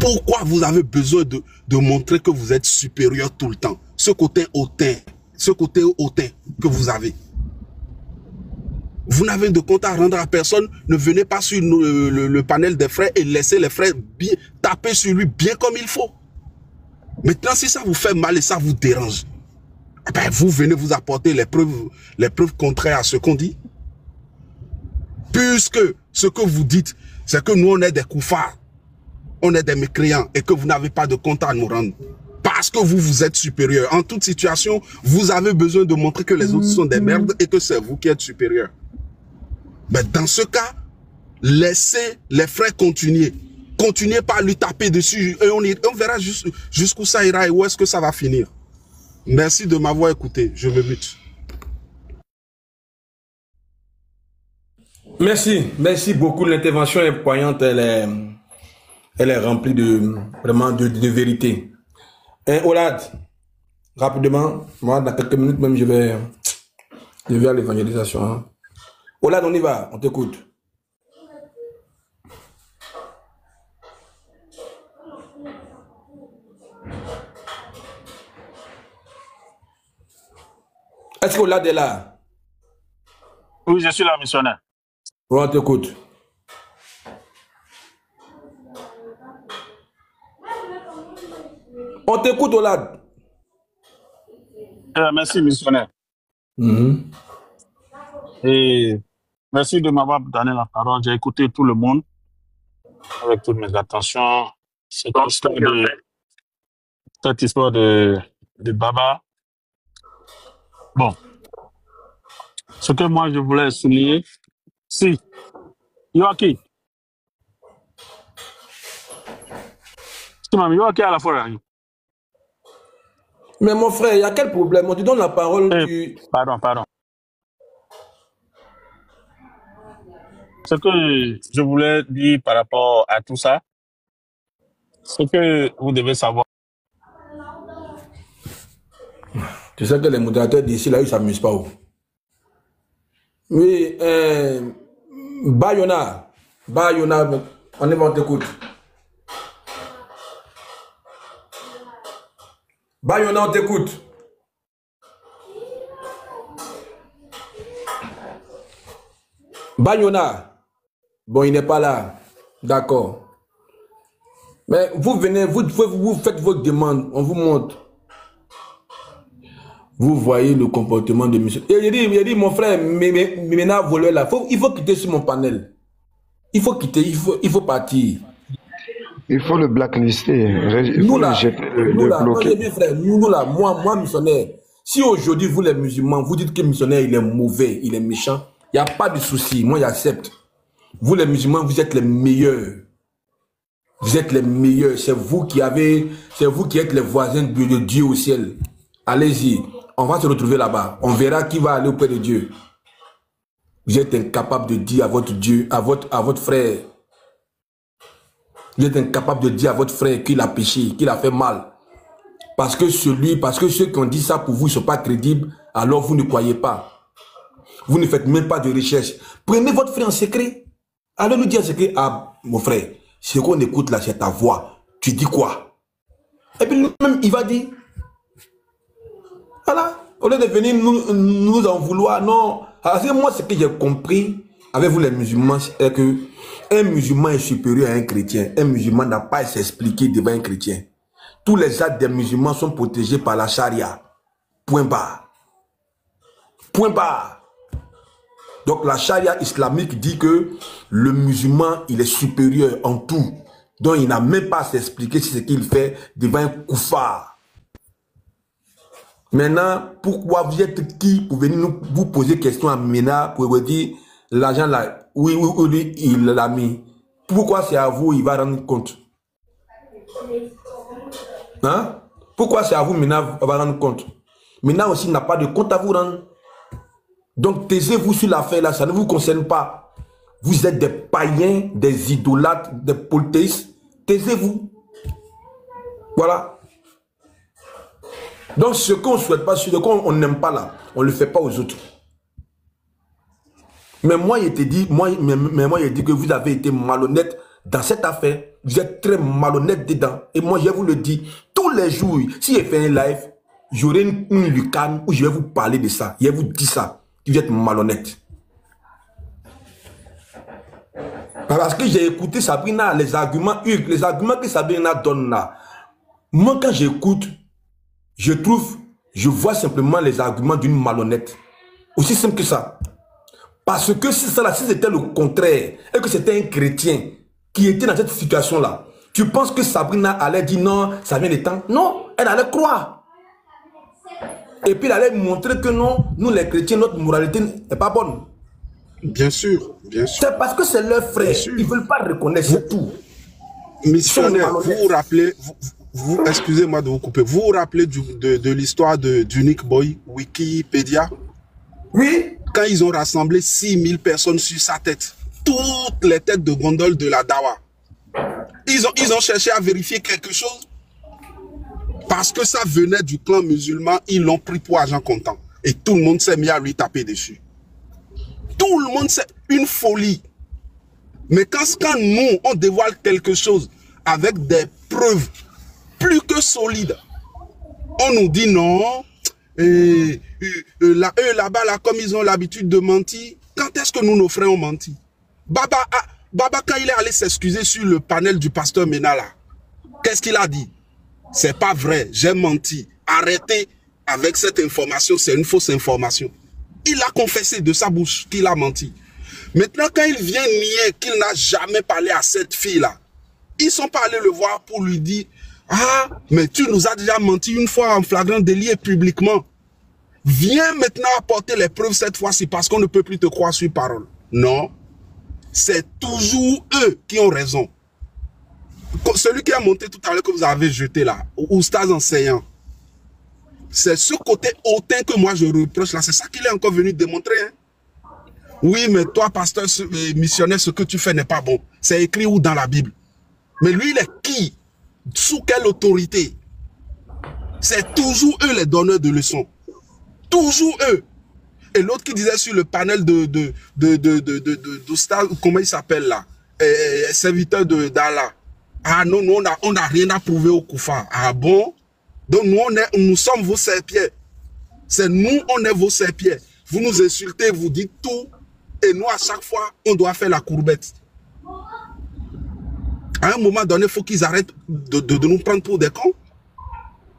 Pourquoi vous avez besoin de montrer que vous êtes supérieur tout le temps? Ce côté hautain que vous avez. Vous n'avez de compte à rendre à personne. Ne venez pas sur le panel des frères et laissez les frères taper sur lui bien comme il faut. Maintenant, si ça vous fait mal et ça vous dérange, eh ben, vous venez vous apporter les preuves contraires à ce qu'on dit. Puisque ce que vous dites, c'est que nous, on est des koufars, on est des mécréants et que vous n'avez pas de compte à nous rendre. Parce que vous êtes supérieur. En toute situation, vous avez besoin de montrer que les autres sont des merdes et que c'est vous qui êtes supérieur. Mais dans ce cas, laissez les frères continuer. Continuez pas à lui taper dessus. Et on verra jusqu'où ça ira et où est-ce que ça va finir. Merci de m'avoir écouté. Je me mute. Merci beaucoup. L'intervention est poignante. Elle est remplie vraiment de vérité. Et Olad, rapidement, moi dans quelques minutes même je vais à l'évangélisation. Hein. Olad, on y va, on t'écoute. Est-ce que Olad est là? Oui, je suis là, missionnaire. Oui, on t'écoute. On t'écoute, Olad. Merci, missionnaire. Et merci de m'avoir donné la parole. J'ai écouté tout le monde avec toutes mes attentions. Cette histoire de Baba. Bon, ce que moi je voulais souligner, si, Yoaki, Yoaki à la fois. Mais mon frère, il y a quel problème? On te donne la parole. Pardon. Ce que je voulais dire par rapport à tout ça, ce que vous devez savoir. Tu sais que les modérateurs d'ici, là, ils ne s'amusent pas. Oui, Bayona, on est bon, t'écoute. Bayona, on t'écoute. Bayona, bon, il n'est pas là. D'accord. Mais vous venez, vous faites votre demande, on vous montre. Vous voyez le comportement de monsieur. Et il dit, mon frère, maintenant, voleur là, il faut quitter sur mon panel. Il faut quitter, il faut partir. Il faut le blacklister. Nous là, moi, missionnaire, si aujourd'hui vous les musulmans, vous dites que missionnaire il est mauvais, il est méchant, il n'y a pas de souci, moi j'accepte. Vous les musulmans, vous êtes les meilleurs. Vous êtes les meilleurs, c'est vous qui êtes les voisins de Dieu au ciel. Allez-y, on va se retrouver là-bas. On verra qui va aller auprès de Dieu. Vous êtes incapable de dire à votre Dieu, à votre frère. Vous êtes incapable de dire à votre frère qu'il a péché, qu'il a fait mal. Parce que ceux qui ont dit ça pour vous ne sont pas crédibles, alors vous ne croyez pas. Vous ne faites même pas de recherche. Prenez votre frère en secret. Allez nous dire en secret, ah mon frère, ce qu'on écoute là, c'est ta voix. Tu dis quoi? Et puis lui-même, il va dire. Voilà, au lieu de venir nous en vouloir, non. Alors, moi, ce que j'ai compris avec vous les musulmans, c'est que un musulman est supérieur à un chrétien. Un musulman n'a pas à s'expliquer devant un chrétien. Tous les actes des musulmans sont protégés par la charia. Point barre. Point barre. Donc la charia islamique dit que le musulman, il est supérieur en tout. Donc il n'a même pas à s'expliquer si ce qu'il fait devant un koufar. Maintenant, pourquoi vous êtes qui pour venir vous poser question à Mena pour vous dire l'argent là, oui, lui, il l'a mis. Pourquoi c'est à vous, il va rendre compte? Hein? Pourquoi c'est à vous, Mena va rendre compte? Mena aussi n'a pas de compte à vous rendre. Donc, taisez-vous sur l'affaire là, ça ne vous concerne pas. Vous êtes des païens, des idolâtres, des polythéistes. Taisez-vous. Voilà. Donc, ce qu'on ne souhaite pas, ce qu'on n'aime pas là, on ne le fait pas aux autres. Mais moi, il te dit, moi, il dit que vous avez été malhonnête dans cette affaire. Vous êtes très malhonnête dedans. Et moi, je vous le dis, tous les jours, si je fais un live, j'aurai une lucane où je vais vous parler de ça. Je vais vous dire ça. Vous êtes malhonnête. Parce que j'ai écouté Sabrina, les arguments que Sabrina donne là. Moi, quand j'écoute, je vois simplement les arguments d'une malhonnête. Aussi simple que ça. Parce que si c'était le contraire, et que c'était un chrétien qui était dans cette situation-là, tu penses que Sabrina allait dire non, ça vient des temps? Non, elle allait croire. Et puis elle allait montrer que non, nous les chrétiens, notre moralité n'est pas bonne. Bien sûr, bien sûr. C'est parce que c'est leur frère, ils ne veulent pas reconnaître, c'est tout. Missionnaire, vous vous rappelez, excusez-moi de vous couper, vous vous rappelez de l'histoire du Nick Boy, Wikipédia? Oui. Quand ils ont rassemblé 6000 personnes sur sa tête, toutes les têtes de gondole de la Dawa, ils ont cherché à vérifier quelque chose. Parce que ça venait du clan musulman, ils l'ont pris pour argent comptant. Et tout le monde s'est mis à lui taper dessus. Tout le monde, c'est une folie. Mais quand nous, on dévoile quelque chose avec des preuves plus que solides, on nous dit non, là-bas, là, comme ils ont l'habitude de mentir, quand est-ce que nous, nos frères, ont menti? Baba, quand il est allé s'excuser sur le panel du pasteur Menala, qu'est-ce qu'il a dit? C'est pas vrai, j'ai menti. Arrêtez avec cette information, c'est une fausse information. Il a confessé de sa bouche qu'il a menti. Maintenant, quand il vient nier qu'il n'a jamais parlé à cette fille-là, ils sont pas allés le voir pour lui dire « Ah, mais tu nous as déjà menti une fois en flagrant délit et publiquement. » Viens maintenant apporter les preuves cette fois-ci parce qu'on ne peut plus te croire sur parole. Non. C'est toujours eux qui ont raison. Celui qui a monté tout à l'heure que vous avez jeté là, oustaz enseignant, c'est ce côté hautain que moi je reproche là. C'est ça qu'il est encore venu démontrer. Hein? Oui, mais toi, pasteur missionnaire, ce que tu fais n'est pas bon. C'est écrit où dans la Bible? Mais lui, il est qui? Sous quelle autorité? C'est toujours eux les donneurs de leçons. Toujours eux. Et l'autre qui disait sur le panel d'oustaz, comment il s'appelle là? Serviteur d'Allah. Ah non, nous, on n'a rien à prouver au Koufa. Ah bon? Donc nous sommes vos serpiers. C'est nous, on est vos serpiers. Vous nous insultez, vous dites tout. Et nous, à chaque fois, on doit faire la courbette. À un moment donné, il faut qu'ils arrêtent de nous prendre pour des cons.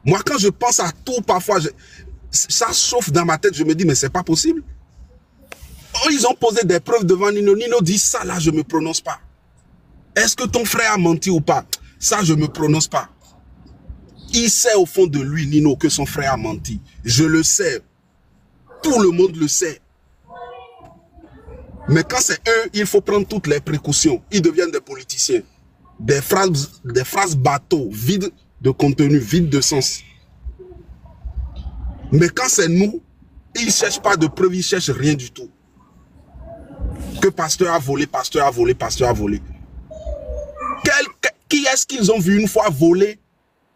Moi, quand je pense à tout, parfois, ça chauffe dans ma tête. Je me dis, mais c'est pas possible. Oh, ils ont posé des preuves devant Nino. Nino dit, ça là, je ne me prononce pas. Est-ce que ton frère a menti ou pas? Ça, je ne me prononce pas. Il sait au fond de lui, Nino, que son frère a menti. Je le sais. Tout le monde le sait. Mais quand c'est eux, il faut prendre toutes les précautions. Ils deviennent des politiciens. Des phrases bateaux, vides de contenu, vides de sens. Mais quand c'est nous, ils ne cherchent pas de preuves, ils ne cherchent rien du tout. Que pasteur a volé, pasteur a volé, pasteur a volé. Qui est-ce qu'ils ont vu une fois voler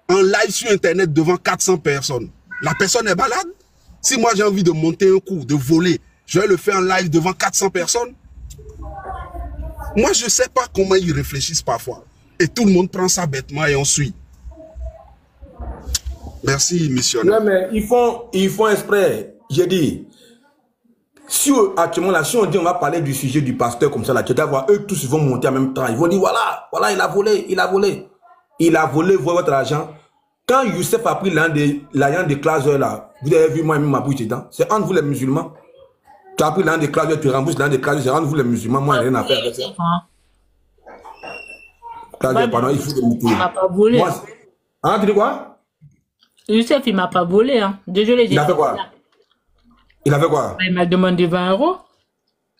en live sur Internet devant 400 personnes? La personne est malade. Si moi j'ai envie de monter un coup, de voler, je vais le faire en live devant 400 personnes. Moi, je ne sais pas comment ils réfléchissent parfois. Et tout le monde prend ça bêtement et on suit. Merci, missionnaire. Non, mais ils font exprès. J'ai dit, si actuellement, là, si on dit on va parler du sujet du pasteur comme ça, là, tu vas voir, eux tous vont monter en même temps. Ils vont dire, voilà, il a volé, il a volé. Il a volé votre argent. Quand Youssef a pris l'agent des classes là, vous avez vu moi-même ma bouche dedans, c'est entre vous les musulmans. Tu as pris l'un des classes, tu rembourses l'un des classes, c'est entre vous les musulmans, moi, rien à faire avec ça. Pardon, il faut limiter. Il m'a pas volé. Moi, hein, tu dis quoi? Youssef, il m'a pas volé. Hein. Désolé. Il a fait quoi? Il a fait quoi? Il m'a demandé 20 €.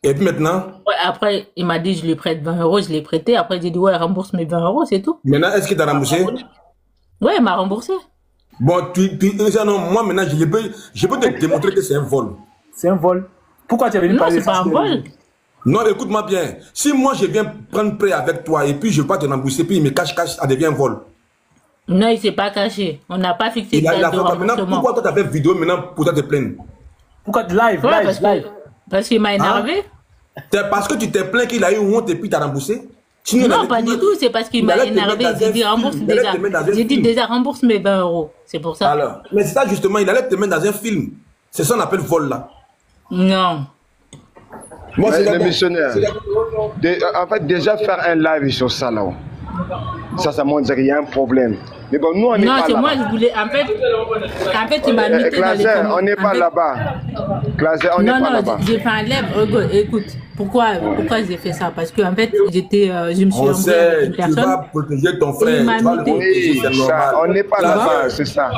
Et puis maintenant? Ouais, après, il m'a dit, je lui prête 20 €, je l'ai prêté. Après, j'ai dit, ouais, rembourse mes 20 €, c'est tout. Maintenant, est-ce qu'il t'a remboursé? Ouais, il m'a remboursé. Bon, non, moi maintenant, je peux te démontrer que c'est un vol. C'est un vol. Pourquoi tu es venu parler de ça? Non, c'est pas un vol. Non, écoute-moi bien. Si moi, je viens prendre prêt avec toi et puis je ne veux pas te rembourser, puis il me cache, ça devient un vol. Non, il ne s'est pas caché. On n'a pas fixé de date de remboursement. Pourquoi toi, tu as fait vidéo maintenant pour toi te plaindre? Pourquoi live, ouais, live? Parce qu'il m'a énervé. C'est parce que tu t'es plaint qu'il a eu honte et puis tu as remboursé? Sinon, non, pas du tout. C'est parce qu'il m'a énervé. J'ai dit, rembourse déjà. J'ai dit déjà, rembourse mes 20 €. C'est pour ça. Alors, mais c'est ça justement, il allait te mettre dans un film. C'est ça qu'on appelle vol là. Non. Moi, c'est le missionnaire. En fait, déjà faire un live sur ça là. Ça montre qu'il y a un problème. Mais bon, nous, on n'est pas là-bas. Non, c'est moi, je voulais. En fait, il m'a mis dans les commentaires. On n'est pas là-bas. Claser, on n'est pas là-bas. Non, j'ai fait un live. Écoute, pourquoi j'ai fait ça? Parce que en fait, je me suis embrouillée avec une personne. Tu vas protéger ton frère. On n'est pas là-bas, c'est ça.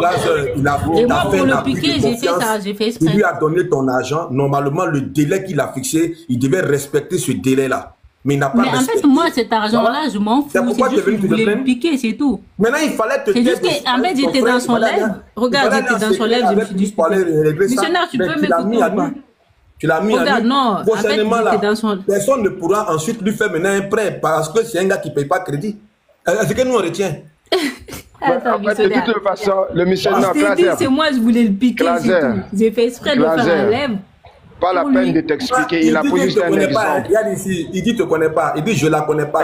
Et moi, pour le piquer, j'ai fait ça. J'ai fait exprès. Il lui a donné ton argent. Normalement, le délai qu'il a fixé, il devait respecter ce délai-là. Mais il n'a pas respecté. En fait, moi, cet argent-là, je m'en fous. C'est juste que je voulais le piquer, c'est tout. Maintenant, il fallait te dire. C'est juste qu'en fait, j'étais dans son live. Regarde, j'étais dans son live, je me suis dit, missionnaire, tu peux m'écouter ou pas? Tu l'as mis à nu. Non, prochainement, là, personne ne pourra ensuite lui faire maintenant un prêt parce que c'est un gars qui ne paye pas crédit. C'est que nous, on retient. De toute façon, le missionnaire, c'est moi, je voulais le piquer. J'ai fait exprès de faire un live. Pas la peine de t'expliquer, il a posé juste un exemple. Regarde ici, il dit te connais pas, il dit je la connais pas.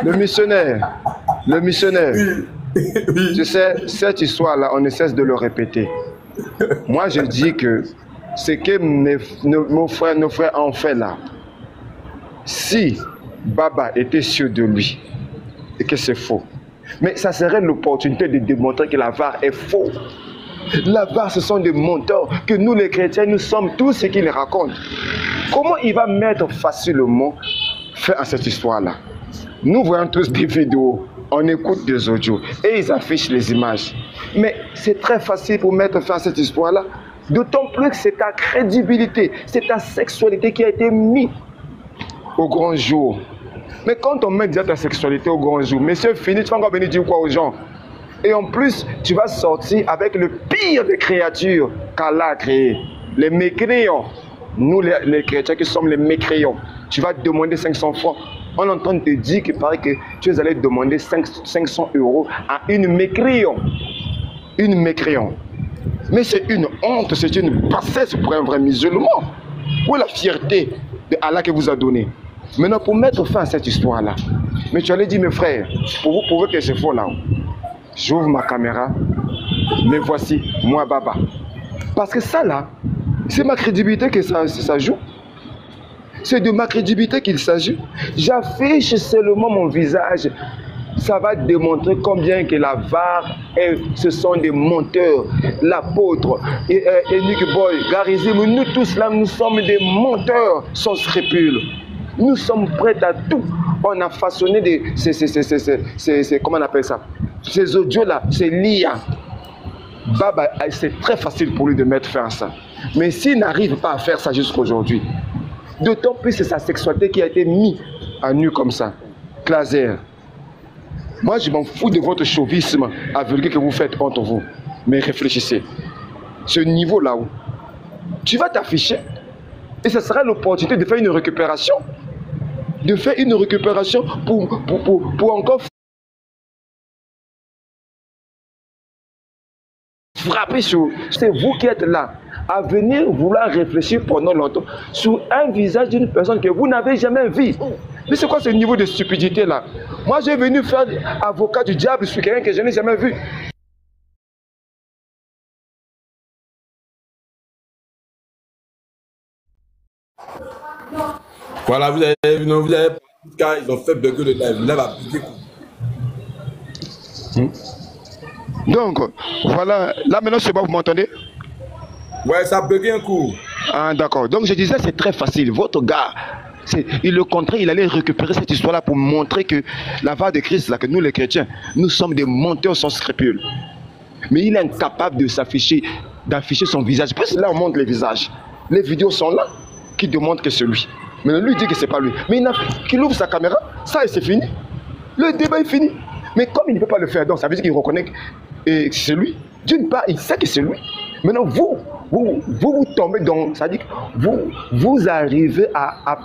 Le missionnaire, tu sais, cette histoire-là, on ne cesse de le répéter. Moi, je dis que ce que nos frères ont fait là, si Baba était sûr de lui, et que c'est faux, mais ça serait l'opportunité de démontrer que la VAR est faux. La VAR, ce sont des menteurs, que nous les chrétiens, nous sommes tous ce qu'ils racontent. Comment il va mettre facilement fin à cette histoire-là? Nous voyons tous des vidéos, on écoute des audios et ils affichent les images. Mais c'est très facile pour mettre fin à cette histoire-là. D'autant plus que c'est ta crédibilité, c'est ta sexualité qui a été mise au grand jour. Mais quand on met déjà ta sexualité au grand jour, monsieur, fini, tu vas encore venir dire quoi aux gens? Et en plus, tu vas sortir avec le pire des créatures qu'Allah a créées. Les mécréants. Nous, les chrétiens qui sommes les mécréants. Tu vas demander 500 francs. On entend te dire qu'il paraît que tu es allé demander 500 € à une mécréant. Une mécréant. Mais c'est une honte, c'est une bassesse pour un vrai musulman. Où est la fierté de Allah qui vous a donné? Maintenant, pour mettre fin à cette histoire-là, mais tu allais dire, mes frères, pour vous prouver que c'est faux là, j'ouvre ma caméra, mais voici, moi, Baba. Parce que ça là, c'est ma crédibilité que ça joue. C'est de ma crédibilité qu'il s'agit. J'affiche seulement mon visage. Ça va démontrer combien que la VAR, ce sont des menteurs. L'apôtre, Enoch Boy, Garizim, nous tous là, nous sommes des menteurs sans scrupules. Nous sommes prêts à tout. On a façonné comment on appelle ça? Ces audios-là, c'est l'IA. Baba, c'est très facile pour lui de mettre fin à ça. Mais s'il n'arrive pas à faire ça jusqu'à aujourd'hui, d'autant plus c'est sa sexualité qui a été mise à nu comme ça. Claser. Moi, je m'en fous de votre chauvisme aveuglé que vous faites entre vous. Mais réfléchissez. Ce niveau-là où tu vas t'afficher et ce sera l'opportunité de faire une récupération. De faire une récupération pour encore frapper sur... C'est vous qui êtes là à venir vouloir réfléchir pendant longtemps sur un visage d'une personne que vous n'avez jamais vue. Mais c'est quoi ce niveau de stupidité là? Moi j'ai venu faire avocat du diable sur quelqu'un que je n'ai jamais vu. Voilà, vous avez ils ont fait bugger le live. Là, va bugger. Donc, voilà, là maintenant c'est bon, vous m'entendez? Ouais, ça a bugué un coup. Ah d'accord, donc je disais c'est très facile, votre gars, il le contraire, il allait récupérer cette histoire-là pour montrer que la voix de Christ, là, que nous les chrétiens, nous sommes des menteurs sans scrupules. Mais il est incapable de s'afficher, d'afficher son visage. Parce que là on montre les visages, les vidéos sont là, qui démontrent que c'est lui. Mais lui dit que c'est pas lui. Mais qu'il ouvre sa caméra, ça et c'est fini. Le débat est fini. Mais comme il ne peut pas le faire, donc ça veut dire qu'il reconnaît que c'est lui. D'une part, il sait que c'est lui. Maintenant, vous tombez dans... Ça veut dire que vous arrivez à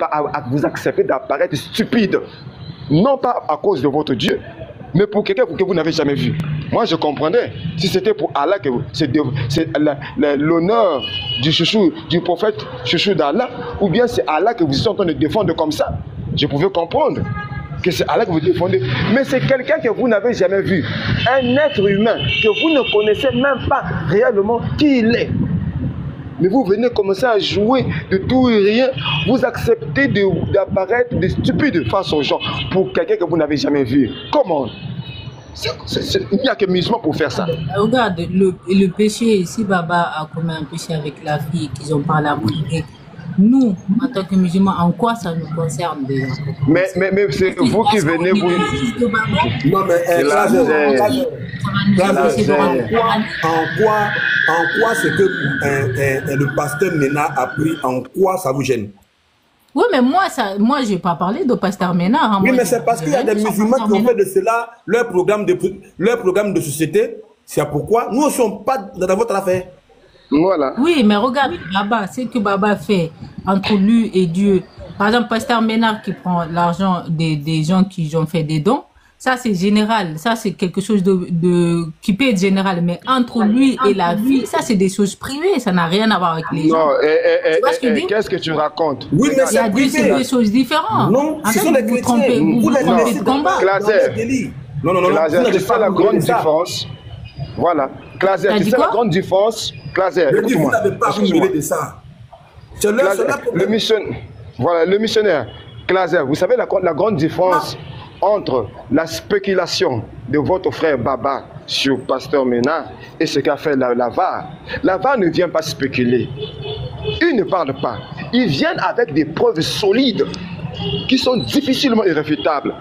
vous accepter d'apparaître stupide. Non pas à cause de votre Dieu, mais pour quelqu'un que vous n'avez jamais vu. Moi, je comprendrais. Si c'était pour Allah, que c'est l'honneur du chouchou, du prophète chouchou d'Allah, ou bien c'est Allah que vous êtes en train de défendre comme ça, je pouvais comprendre que c'est Allah que vous défendez. Mais c'est quelqu'un que vous n'avez jamais vu. Un être humain que vous ne connaissez même pas réellement qui il est. Mais vous venez commencer à jouer de tout et rien. Vous acceptez d'apparaître des stupides face aux gens pour quelqu'un que vous n'avez jamais vu. Comment? Il n'y a que musulman pour faire ça. Regarde, le péché, si Baba a commis un péché avec la fille qu'ils ont parlé à prier, nous, en tant que musulmans, en quoi ça nous concerne déjà? Mais c'est vous qui venez vous... Non mais en quoi c'est que le pasteur Ménard a pris, en quoi ça vous gêne? Oui, mais moi je n'ai pas parlé de pasteur Ménard. Hein. Oui, mais c'est parce qu'il y a des musulmans qui ont fait de cela leur programme de société. C'est pourquoi nous ne sommes pas dans votre affaire. Voilà. Oui, mais regarde, Baba, ce que Baba fait entre lui et Dieu. Par exemple, pasteur Ménard qui prend l'argent des gens qui ont fait des dons, ça c'est général, ça c'est quelque chose qui peut être général, mais entre lui et la fille, ça c'est des choses privées, ça n'a rien à voir avec les gens. Non, qu'est-ce que tu racontes? Oui, mais c'est deux choses différentes. Non, ce sont les chrétiens. Vous trompez de combat. Non, c'est ça la grande différence. Voilà. Claser, c'est ça la grande différence. Claser, écoute-moi. Vous n'avez pas parlé de ça. Le missionnaire. Claser, vous savez la grande différence entre la spéculation de votre frère Baba sur pasteur Ménard et ce qu'a fait la VAR. La VAR ne vient pas spéculer. Ils ne parlent pas. Ils viennent avec des preuves solides qui sont difficilement irréfutables.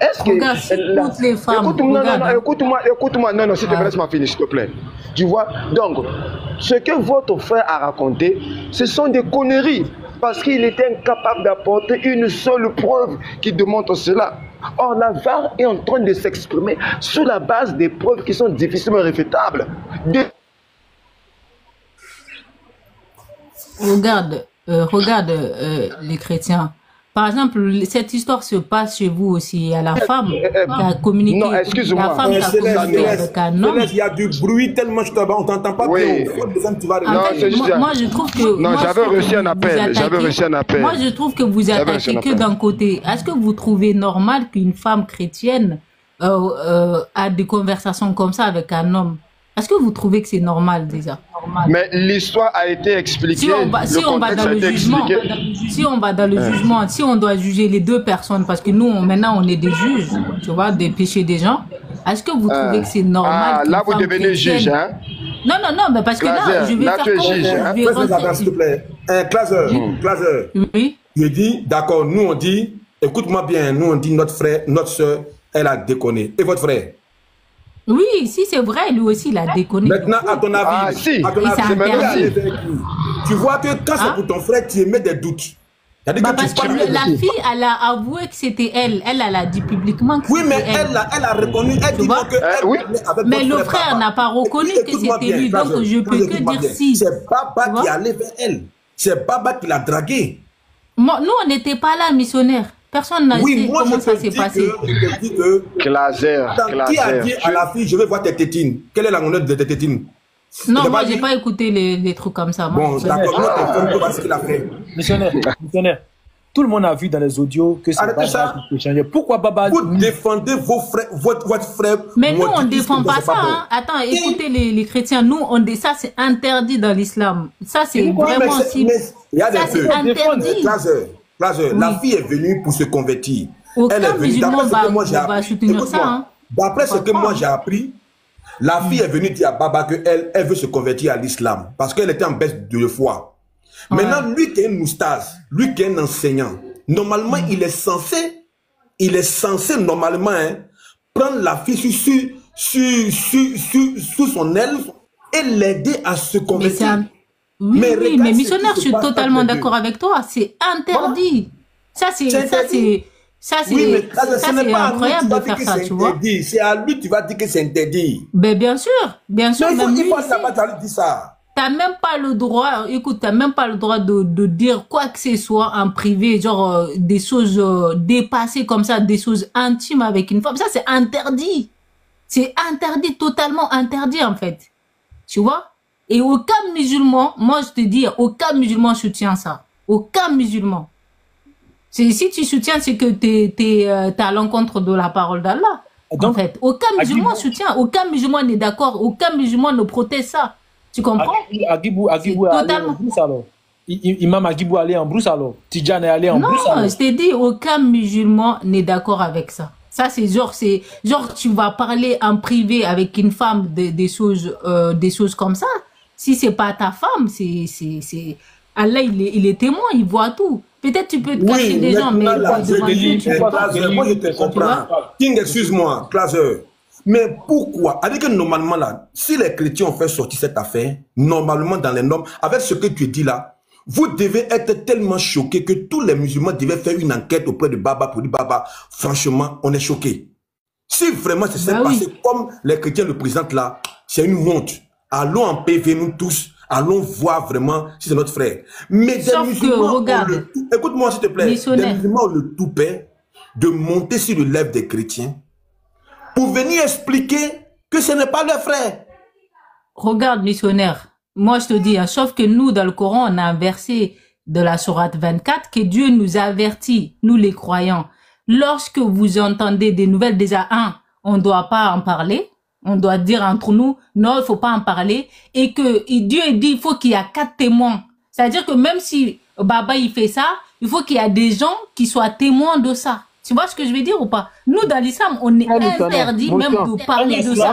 Est-ce que... Regarde, c'est toutes les femmes. Écoute-moi, non, s'il te plaît, laisse-moi finir, s'il te plaît. Tu vois, donc, ce que votre frère a raconté, ce sont des conneries, parce qu'il était incapable d'apporter une seule preuve qui démontre cela. Or, la VAR est en train de s'exprimer sur la base des preuves qui sont difficilement réfutables. Regarde, les chrétiens. Par exemple, cette histoire se passe chez vous aussi. Il y a la femme qui a communiqué. Non, excuse-moi. La femme qui a communiqué avec un homme. Il y a du bruit tellement je on t'entend pas bien. Moi, je trouve que... Non, j'avais reçu un appel. Moi, je trouve que vous attaquez que d'un côté. Est-ce que vous trouvez normal qu'une femme chrétienne a des conversations comme ça avec un homme? Est-ce que vous trouvez que c'est normal déjà? Mais l'histoire a été expliquée. Si on va dans le jugement, si on doit juger les deux personnes, parce que nous, maintenant, on est des juges, tu vois, des péchés des gens, est-ce que vous trouvez que c'est normal? Là, vous devenez juge, hein? Non, mais parce que là, je vais faire comme s'il te plaît. Classeur. Oui. Je dis, d'accord, nous, on dit, écoute-moi bien, nous, on dit notre frère, notre soeur, elle a déconné. Et votre frère? Oui, si c'est vrai, lui aussi il a déconné. Maintenant, à ton avis, c'est tu vois que quand c'est pour ton frère, tu émets des doutes. Parce que la fille, elle a avoué que c'était elle. Elle a dit publiquement que c'était elle. Oui, mais elle a reconnu. Elle dit que mais le frère n'a pas reconnu que c'était lui. Donc je peux que dire si. C'est Baba qui allait vers elle. C'est Baba qui l'a dragué. Nous, on n'était pas là, missionnaire. Personne n'a dit comment ça s'est passé. Claser. Qui a dit à la fille, je veux voir tes tétines? Quelle est la monnaie de tes tétines? Non, moi, j'ai pas écouté les trucs comme ça. Bon, d'accord, ce qu'il a fait. Missionnaire, tout le monde a vu dans les audios que c'est Baba qui peut changer. Pourquoi Baba... Vous défendez vos frères, votre frère... Mais nous, on ne défend pas ça. Hein. Attends, écoutez les chrétiens. Nous, ça, c'est interdit dans l'islam. Ça, c'est vraiment... Ça, c'est interdit. La fille est venue pour se convertir. Elle est venue d'après ce que moi j'ai appris. La fille est venue dire à Baba qu'elle veut se convertir à l'islam parce qu'elle était en baisse de foi. Maintenant, lui qui est un oustaz, lui qui est un enseignant, normalement il est censé normalement prendre la fille sous son aile et l'aider à se convertir. Mais missionnaire, je suis totalement d'accord avec toi. C'est interdit. Ça, c'est incroyable de faire ça, tu vois. C'est à lui, tu vas dire que c'est interdit. Ben, bien sûr. Mais il faut dire ça. T'as même pas le droit, écoute, t'as même pas le droit de dire quoi que ce soit en privé, genre des choses dépassées comme ça, des choses intimes avec une femme. Ça, c'est interdit. C'est interdit, totalement interdit, en fait. Tu vois? Et aucun musulman, moi je te dis, aucun musulman soutient ça. Aucun musulman. Si tu soutiens, c'est que t'es à l'encontre de la parole d'Allah. En fait, aucun musulman soutient, aucun musulman n'est d'accord, aucun musulman ne protège ça. Tu comprends? Agibou allé en brousse alors. Imam Agibou allé en brousse alors. Tidjane est allé en brousse alors. Non, je t'ai dit, aucun musulman n'est d'accord avec ça. Ça, c'est genre, tu vas parler en privé avec une femme des choses comme ça. Si c'est pas ta femme, Allah, il est témoin, il voit tout. Peut-être tu peux te cacher des gens, mais moi je te comprends. King, excuse-moi, Claser. Mais pourquoi? Avec que normalement là, si les chrétiens ont fait sortir cette affaire, normalement dans les normes, avec ce que tu dis là, vous devez être tellement choqués que tous les musulmans devaient faire une enquête auprès de Baba pour dire Baba, franchement, on est choqués. Si vraiment ça s'est passé comme les chrétiens le présentent là, c'est une honte. Allons en PV nous tous, allons voir vraiment si c'est notre frère. Mais des musulmans, écoute-moi s'il te plaît, des musulmans ont le toupet de monter sur le lèvre des chrétiens pour venir expliquer que ce n'est pas leur frère. Regarde, missionnaire, moi je te dis, hein, sauf que nous, dans le Coran, on a un verset de la sourate 24 que Dieu nous avertit, nous les croyants. Lorsque vous entendez des nouvelles, déjà, on ne doit pas en parler. On doit dire entre nous, non, il faut pas en parler. Et que Dieu dit, il faut qu'il y a 4 témoins. C'est-à-dire que même si Baba, il fait ça, il faut qu'il y a des gens qui soient témoins de ça. Tu vois ce que je veux dire ou pas? Nous, dans l'islam, on est interdit même de parler de ça.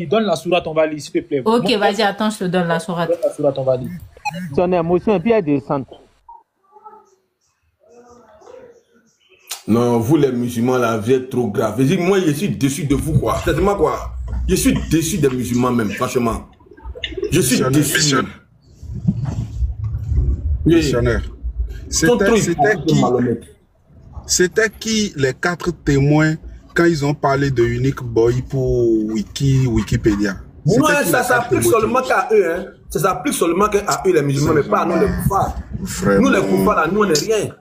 Donne la sourate, on va lire, s'il te plaît. Ok, vas-y, attends, je te donne la sourate. Donne la sourate, on va lire. Son émotion, et puis elle descend. Non, vous les musulmans, là, vous êtes trop grave. Je dis, moi, je suis déçu de vous, quoi. C'est moi, quoi. Je suis déçu des musulmans, même, franchement. Je suis déçu. Missionnaire. C'était qui les 4 témoins quand ils ont parlé de Unique Boy pour Wikipédia? Moi, ça s'applique seulement qu'à eux. Hein. Ça s'applique seulement qu'à eux, les musulmans, mais pas à nous, les koufars. Nous, les koufars, là, nous, on n'est rien.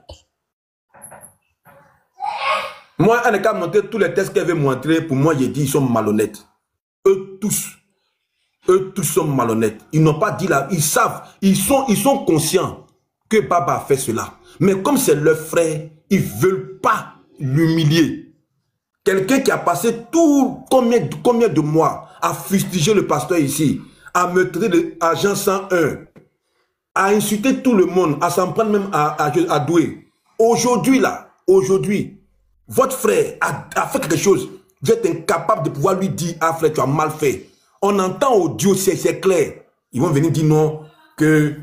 Moi, elle n'a qu'à montrer tous les tests qu'elle veut montrer. Pour moi, j'ai dit, ils sont malhonnêtes. Eux tous sont malhonnêtes. Ils n'ont pas dit là, ils savent, ils sont conscients que Baba a fait cela. Mais comme c'est leur frère, ils ne veulent pas l'humilier. Quelqu'un qui a passé combien de mois à fustiger le pasteur ici, à meurtrir l'agent 101, à insulter tout le monde, à s'en prendre même à Doué. Aujourd'hui, votre frère a fait quelque chose. Vous êtes incapable de pouvoir lui dire, ah frère, tu as mal fait. On entend audio, c'est clair. Ils vont venir dire non, que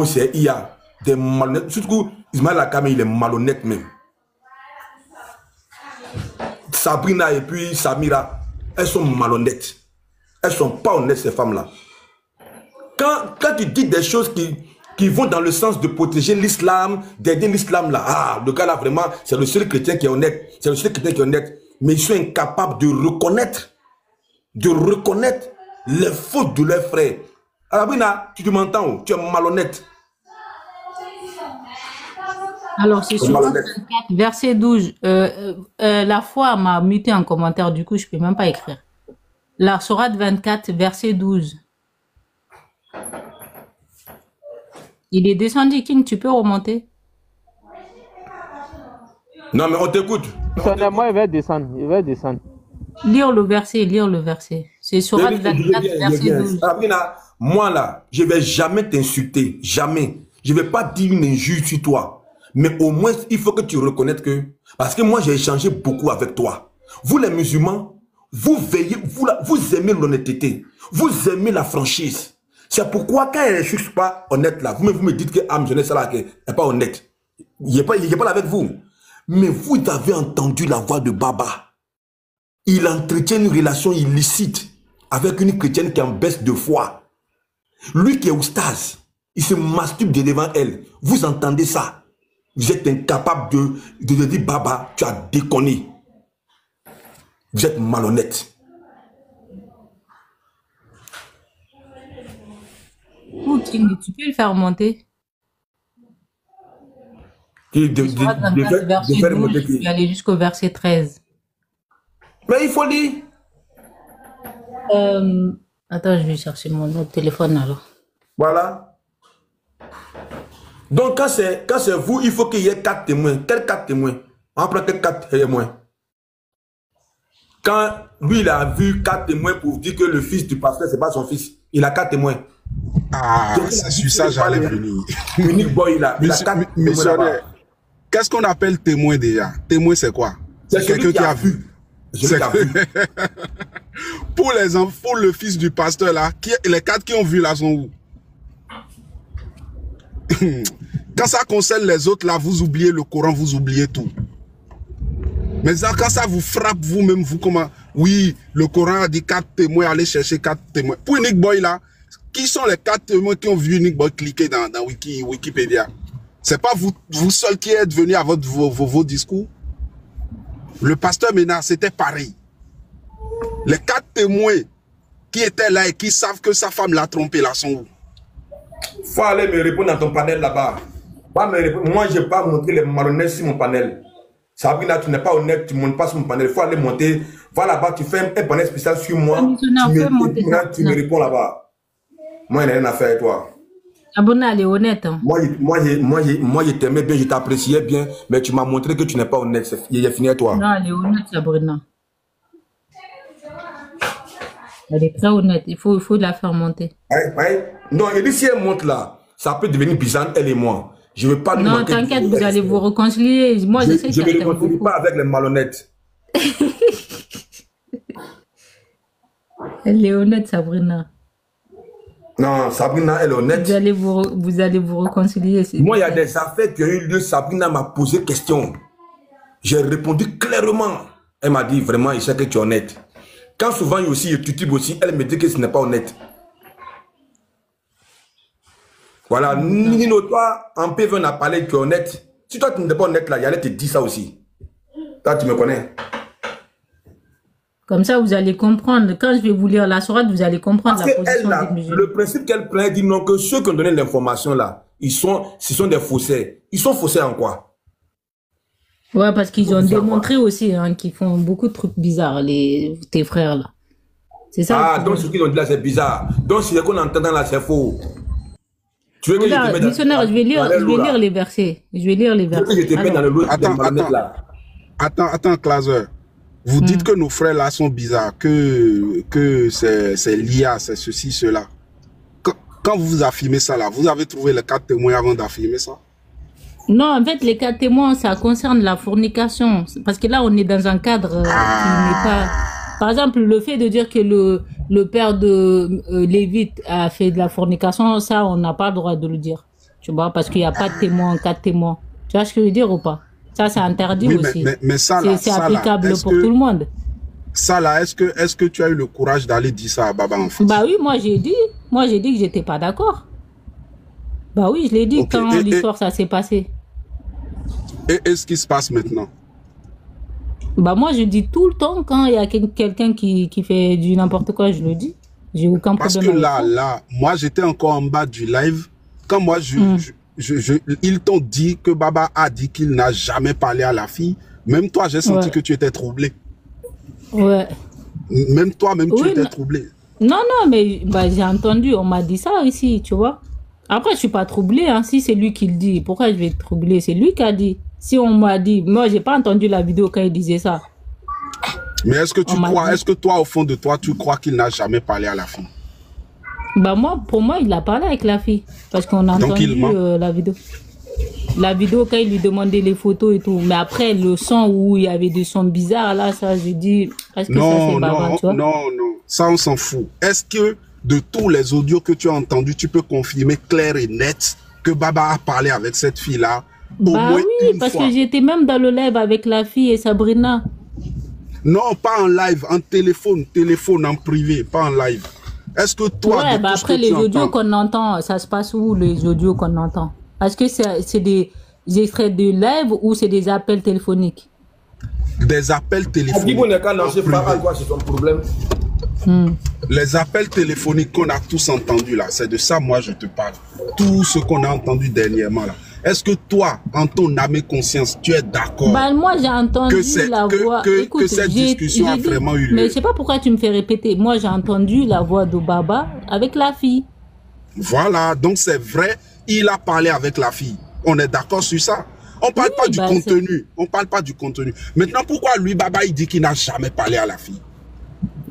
c'est IA. Des malhonnêtes. Surtout, Ismaël Akame, il est malhonnête même. Sabrina et puis Samira, elles sont malhonnêtes. Elles ne sont pas honnêtes, ces femmes-là. Quand tu dis des choses qui vont dans le sens de protéger l'islam, d'aider l'islam, là, ah, le gars là, vraiment, c'est le seul chrétien qui est honnête. C'est le seul chrétien qui est honnête. Mais ils sont incapables de reconnaître les fautes de leurs frères. Sabrina, tu m'entends, tu es malhonnête. Alors, c'est sur 24, verset 12. La foi m'a muté en commentaire, du coup, je ne peux même pas écrire. La Sourate 24, verset 12. Il est descendu, King, tu peux remonter? Non, mais on t'écoute. Moi, il va descendre, Lire le verset. C'est Sourate 24, verset 12. Sabrina, moi là, je ne vais jamais t'insulter, jamais. Je ne vais pas dire une injure sur toi. Mais au moins, il faut que tu reconnaisses que... Parce que moi, j'ai échangé beaucoup avec toi. Vous, les musulmans, vous aimez l'honnêteté. Vous aimez la franchise. C'est pourquoi, quand elle ne suis pas honnête là, vous me dites que je ne sais pas, qu'elle n'est pas honnête. Il n'est pas là avec vous. Mais vous avez entendu la voix de Baba. Il entretient une relation illicite avec une chrétienne qui est en baisse de foi. Lui qui est oustaz, il se masturbe devant elle. Vous entendez ça? Vous êtes incapable de dire, Baba, tu as déconné. Vous êtes malhonnête. Tu peux le faire monter. De faire monter qui? Je vais aller jusqu'au verset 13. Mais il faut lire. Attends, je vais chercher mon autre téléphone alors. Voilà. Donc, quand c'est vous, il faut qu'il y ait 4 témoins. Quels 4 témoins? On prend 4 témoins. Quand lui, il a vu 4 témoins pour dire que le fils du pasteur, ce n'est pas son fils. Il a 4 témoins. Ah, c'est sur ça j'allais venir. Unique Boy, il a 4 témoins. Qu'est-ce qu'on appelle témoin déjà? Témoin, c'est quoi? C'est quelqu'un qui a vu. Pour le fils du pasteur là, les 4 qui ont vu là sont où? Quand ça concerne les autres là, vous oubliez le Coran, vous oubliez tout. Mais quand ça vous frappe vous-même, vous comment? Oui, le Coran a dit 4 témoins, allez chercher 4 témoins. Pour Unique Boy là, qui sont les 4 témoins qui ont vu Unique Boy cliquer dans Wikipédia? C'est pas vous seul qui êtes venu à vos discours? Le pasteur Ménard, c'était pareil. Les 4 témoins qui étaient là et qui savent que sa femme l'a trompé là sont où? Faut aller me répondre dans ton panel là-bas. Moi, je n'ai pas montré les malhonnêtes sur mon panel. Sabrina, tu n'es pas honnête, tu ne montes pas sur mon panel. Il faut aller monter. Va là-bas, tu fais un panel spécial sur moi. Tu me réponds là-bas. Moi, il n'y a rien à faire avec toi. Abonna, elle est honnête. Hein. Moi, je t'aimais bien, je t'appréciais bien, mais tu m'as montré que tu n'es pas honnête. Il est fini avec toi. Non, elle est honnête, Sabrina. Elle est très honnête. Il faut la faire monter. Non, et si elle monte là, ça peut devenir bizarre, elle et moi. Je ne veux pas lui non, t'inquiète, vous allez vous réconcilier. Moi, je sais que je ne me réconcilie pas avec les malhonnêtes. Elle est honnête, Sabrina. Non, Sabrina, elle est honnête. Vous allez vous réconcilier. Moi, il y a des affaires qui ont eu lieu. Sabrina m'a posé question. J'ai répondu clairement. Elle m'a dit vraiment, il sait que tu es honnête. Quand souvent, il y a aussi YouTube aussi, elle me dit que ce n'est pas honnête. Voilà, Nino, toi, en PV, on a parlé, tu es honnête. Si toi, tu n'es pas honnête là, il allait te dire ça aussi. Toi, tu me connais. Comme ça, vous allez comprendre. Quand je vais vous lire la sourate, vous allez comprendre parce la position là, des musulmans. le principe qu'elle prend, elle dit non, que ceux qui ont donné l'information là, ce sont des faussaires. Ils sont faussaires en quoi? Ouais, parce qu'ils ont démontré aussi hein, qu'ils font beaucoup de trucs bizarres, tes frères là. C'est ça. Ah, donc ce qu'ils ont dit là, c'est bizarre. Donc ce qu'on entend là, c'est faux. Tu veux que là, je te mette missionnaire, je vais lire les versets. Je vais lire les versets. Je te mette dans le lot. Attends, Claser. Vous dites que nos frères là sont bizarres, que c'est l'IA, c'est ceci, cela. Quand vous affirmez ça là, vous avez trouvé les 4 témoins avant d'affirmer ça? Non, en fait, les 4 témoins, ça concerne la fornication. Parce que là, on est dans un cadre qui n'est pas... Par exemple, le fait de dire que le père de Lévite a fait de la fornication, ça, on n'a pas le droit de le dire. Tu vois, parce qu'il n'y a pas de témoins, 4 témoins. Tu vois ce que je veux dire ou pas? Ça, c'est interdit aussi. Mais ça, là, c'est applicable pour tout le monde. Ça, là, est-ce que tu as eu le courage d'aller dire ça à Baba en fait? Bah oui, moi, j'ai dit que j'étais pas d'accord. Bah oui, je l'ai dit quand l'histoire, ça s'est passé. Et ce qui se passe maintenant? Bah moi, je dis tout le temps quand il y a quelqu'un qui fait du n'importe quoi, je le dis. J'ai aucun problème. Parce que là, moi, j'étais encore en bas du live. Quand moi, ils t'ont dit que Baba a dit qu'il n'a jamais parlé à la fille. Même toi, j'ai senti que tu étais troublé. Ouais. Même toi, tu étais troublé. Non, mais bah, j'ai entendu, on m'a dit ça ici, tu vois. Après, je suis pas troublé, hein. Si c'est lui qui le dit, pourquoi je vais être troublé? C'est lui qui a dit. Si on m'a dit, moi, j'ai pas entendu la vidéo quand il disait ça. Mais est-ce que tu crois, est-ce que toi, au fond de toi, tu crois qu'il n'a jamais parlé à la fille? Bah moi, pour moi, il a parlé avec la fille. Parce qu'on a entendu la vidéo. La vidéo, quand il lui demandait les photos et tout. Mais après, le son où il y avait des sons bizarres, là, ça, j'ai dit, est-ce que ça, c'est Baba, tu vois? Non, ça, on s'en fout. Est-ce que de tous les audios que tu as entendus, tu peux confirmer clair et net que Baba a parlé avec cette fille-là? Bah oui, parce que j'étais même dans le live avec la fille et Sabrina. Non, pas en live, en téléphone en privé, pas en live. Est-ce que toi... Ouais, bah après les audios qu'on entend, ça se passe où les audios qu'on entend? Est-ce que c'est des extraits de live ou c'est des appels téléphoniques? Des appels téléphoniques. C'est ton problème. Les appels téléphoniques qu'on a tous entendus là, c'est de ça moi je te parle. Tout ce qu'on a entendu dernièrement là. Est-ce que toi, en ton âme et conscience, tu es d'accord moi j'ai entendu la voix. Écoute, que cette discussion a vraiment eu lieu? Mais je sais pas pourquoi tu me fais répéter. Moi j'ai entendu la voix de Baba avec la fille. Voilà, donc c'est vrai, il a parlé avec la fille. On est d'accord sur ça. On parle pas du contenu. On parle pas du contenu. Maintenant, pourquoi lui, Baba, il dit qu'il n'a jamais parlé à la fille?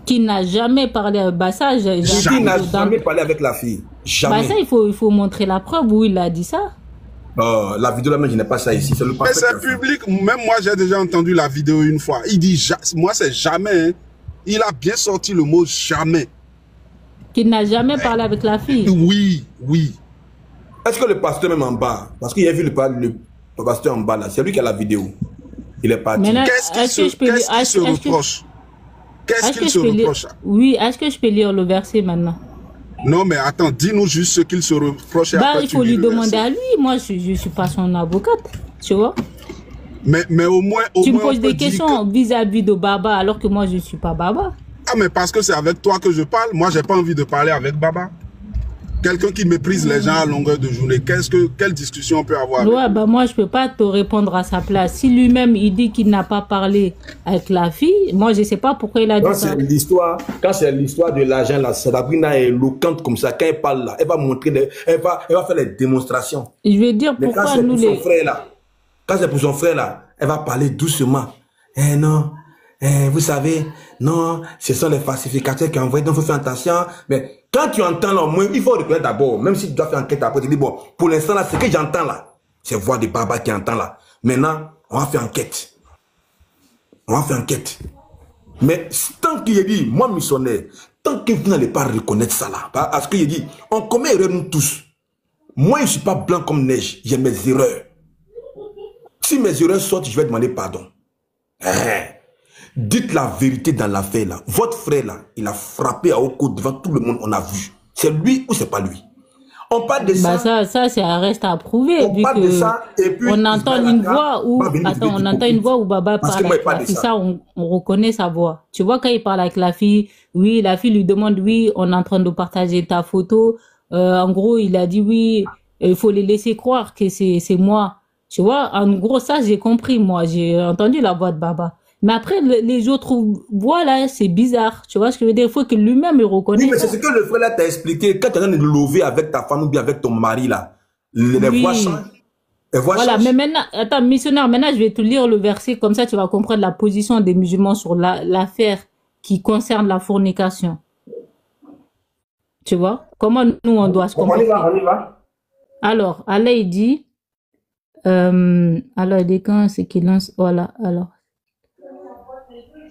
Qu'il n'a jamais parlé à ça. Il n'a jamais parlé avec la fille. Jamais. Bah ça, il faut montrer la preuve où il a dit ça. La vidéo là, mais je n'ai pas ça ici. Mais c'est public. Même moi, j'ai déjà entendu la vidéo une fois. Il dit, moi, c'est jamais. Hein. Il a bien sorti le mot jamais. Qu'il n'a jamais parlé avec la fille. Oui. Est-ce que le pasteur même en bas, parce qu'il a vu le pasteur en bas là, c'est lui qui a la vidéo. Il est parti. Qu'est-ce qu'il se reproche? Qu'est-ce qu'il se reproche? Oui, est-ce que je peux lire le verset maintenant? Non, mais attends, dis-nous juste ce qu'il se reproche. Il faut lui demander à lui. Moi, je ne suis pas son avocate, tu vois. Mais au moins... Tu me poses des questions vis-à-vis de Baba, alors que moi, je ne suis pas Baba. Ah, mais parce que c'est avec toi que je parle. Moi, j'ai pas envie de parler avec Baba. Quelqu'un qui méprise les gens à longueur de journée. Quelle discussion on peut avoir avec lui? Bah moi, je peux pas te répondre à sa place. Si lui-même, il dit qu'il n'a pas parlé avec la fille, moi, je sais pas pourquoi il a dit ça. Quand c'est l'histoire de l'argent, là, Sabrina est éloquente comme ça. Quand elle parle là, elle va montrer, elle va faire les démonstrations. Je veux dire pourquoi quand nous les... Quand c'est pour son frère là, elle va parler doucement. Non. Vous savez, non, ce sont les falsificateurs qui envoient, donc il faut faire attention. Mais quand tu entends là, moi, il faut reconnaître d'abord, même si tu dois faire enquête après, tu dis, bon, pour l'instant là, ce que j'entends là, c'est voix de Baba qui entend là. Maintenant, on va faire enquête. Mais tant qu'il dit, moi, missionnaire, tant que vous n'allez pas reconnaître ça là, parce qu'il dit, on commet erreur nous tous. Moi, je ne suis pas blanc comme neige, j'ai mes erreurs. Si mes erreurs sortent, je vais demander pardon. Dites la vérité dans l'affaire là. Votre frère là, il a frappé à Oko devant tout le monde, on a vu. C'est lui ou c'est pas lui? On parle de ça. Bah ça reste à prouver. On parle de ça et puis on entend une voix où, attends, on entend une voix où Baba Parce parle que moi, avec il parle la de fille, ça. ça on reconnaît sa voix. Tu vois quand il parle avec la fille, oui, la fille lui demande, oui, on est en train de partager ta photo. En gros, il a dit oui, il faut les laisser croire que c'est moi. Tu vois, en gros ça j'ai compris moi, j'ai entendu la voix de Baba. Mais après les autres voix là, c'est bizarre. Tu vois ce que je veux dire? Il faut que lui-même il reconnaisse. Oui, mais c'est ce que le frère là t'a expliqué. Quand tu es en train de lever avec ta femme ou bien avec ton mari là, les voix changent. Les voix Voilà, changent. mais maintenant, attends, missionnaire, maintenant je vais te lire le verset, comme ça tu vas comprendre la position des musulmans sur l'affaire qui concerne la fornication. Tu vois? Comment nous on doit se comporter? On y va. Alors, Allah il dit, alors il dit quand c'est qu'il lance, voilà, alors.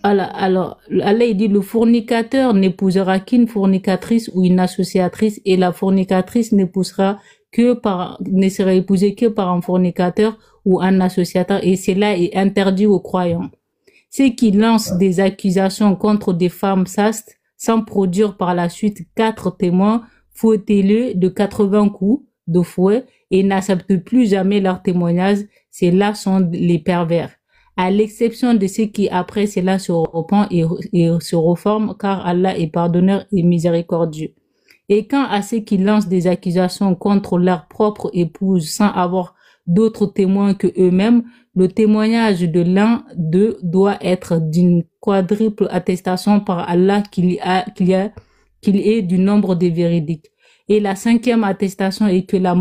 Alors, Allah il dit, le fornicateur n'épousera qu'une fornicatrice ou une associatrice, et la fornicatrice ne sera épousée que par un fornicateur ou un associateur, et cela est interdit aux croyants. Ceux qui lancent des accusations contre des femmes chastes sans produire par la suite 4 témoins, fouettez-le de 80 coups de fouet et n'acceptent plus jamais leurs témoignages, ceux-là sont les pervers. À l'exception de ceux qui après cela se repentent et se reforment, car Allah est pardonneur et miséricordieux. Et quand à ceux qui lancent des accusations contre leur propre épouse sans avoir d'autres témoins que eux-mêmes, le témoignage de l'un d'eux doit être d'une quadruple attestation par Allah qu'il est du nombre des véridiques. Et la 5e attestation est que la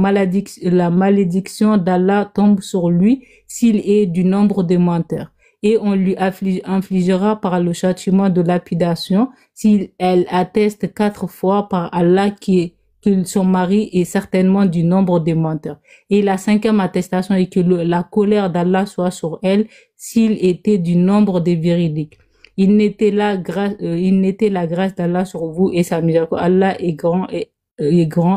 malédiction d'Allah tombe sur lui s'il est du nombre des menteurs. Et on lui infligera par le châtiment de lapidation si elle atteste 4 fois par Allah que son mari est certainement du nombre des menteurs. Et la 5e attestation est que la colère d'Allah soit sur elle s'il était du nombre des véridiques. Il n'était la grâce d'Allah sur vous et sa miséricorde. Allah est grand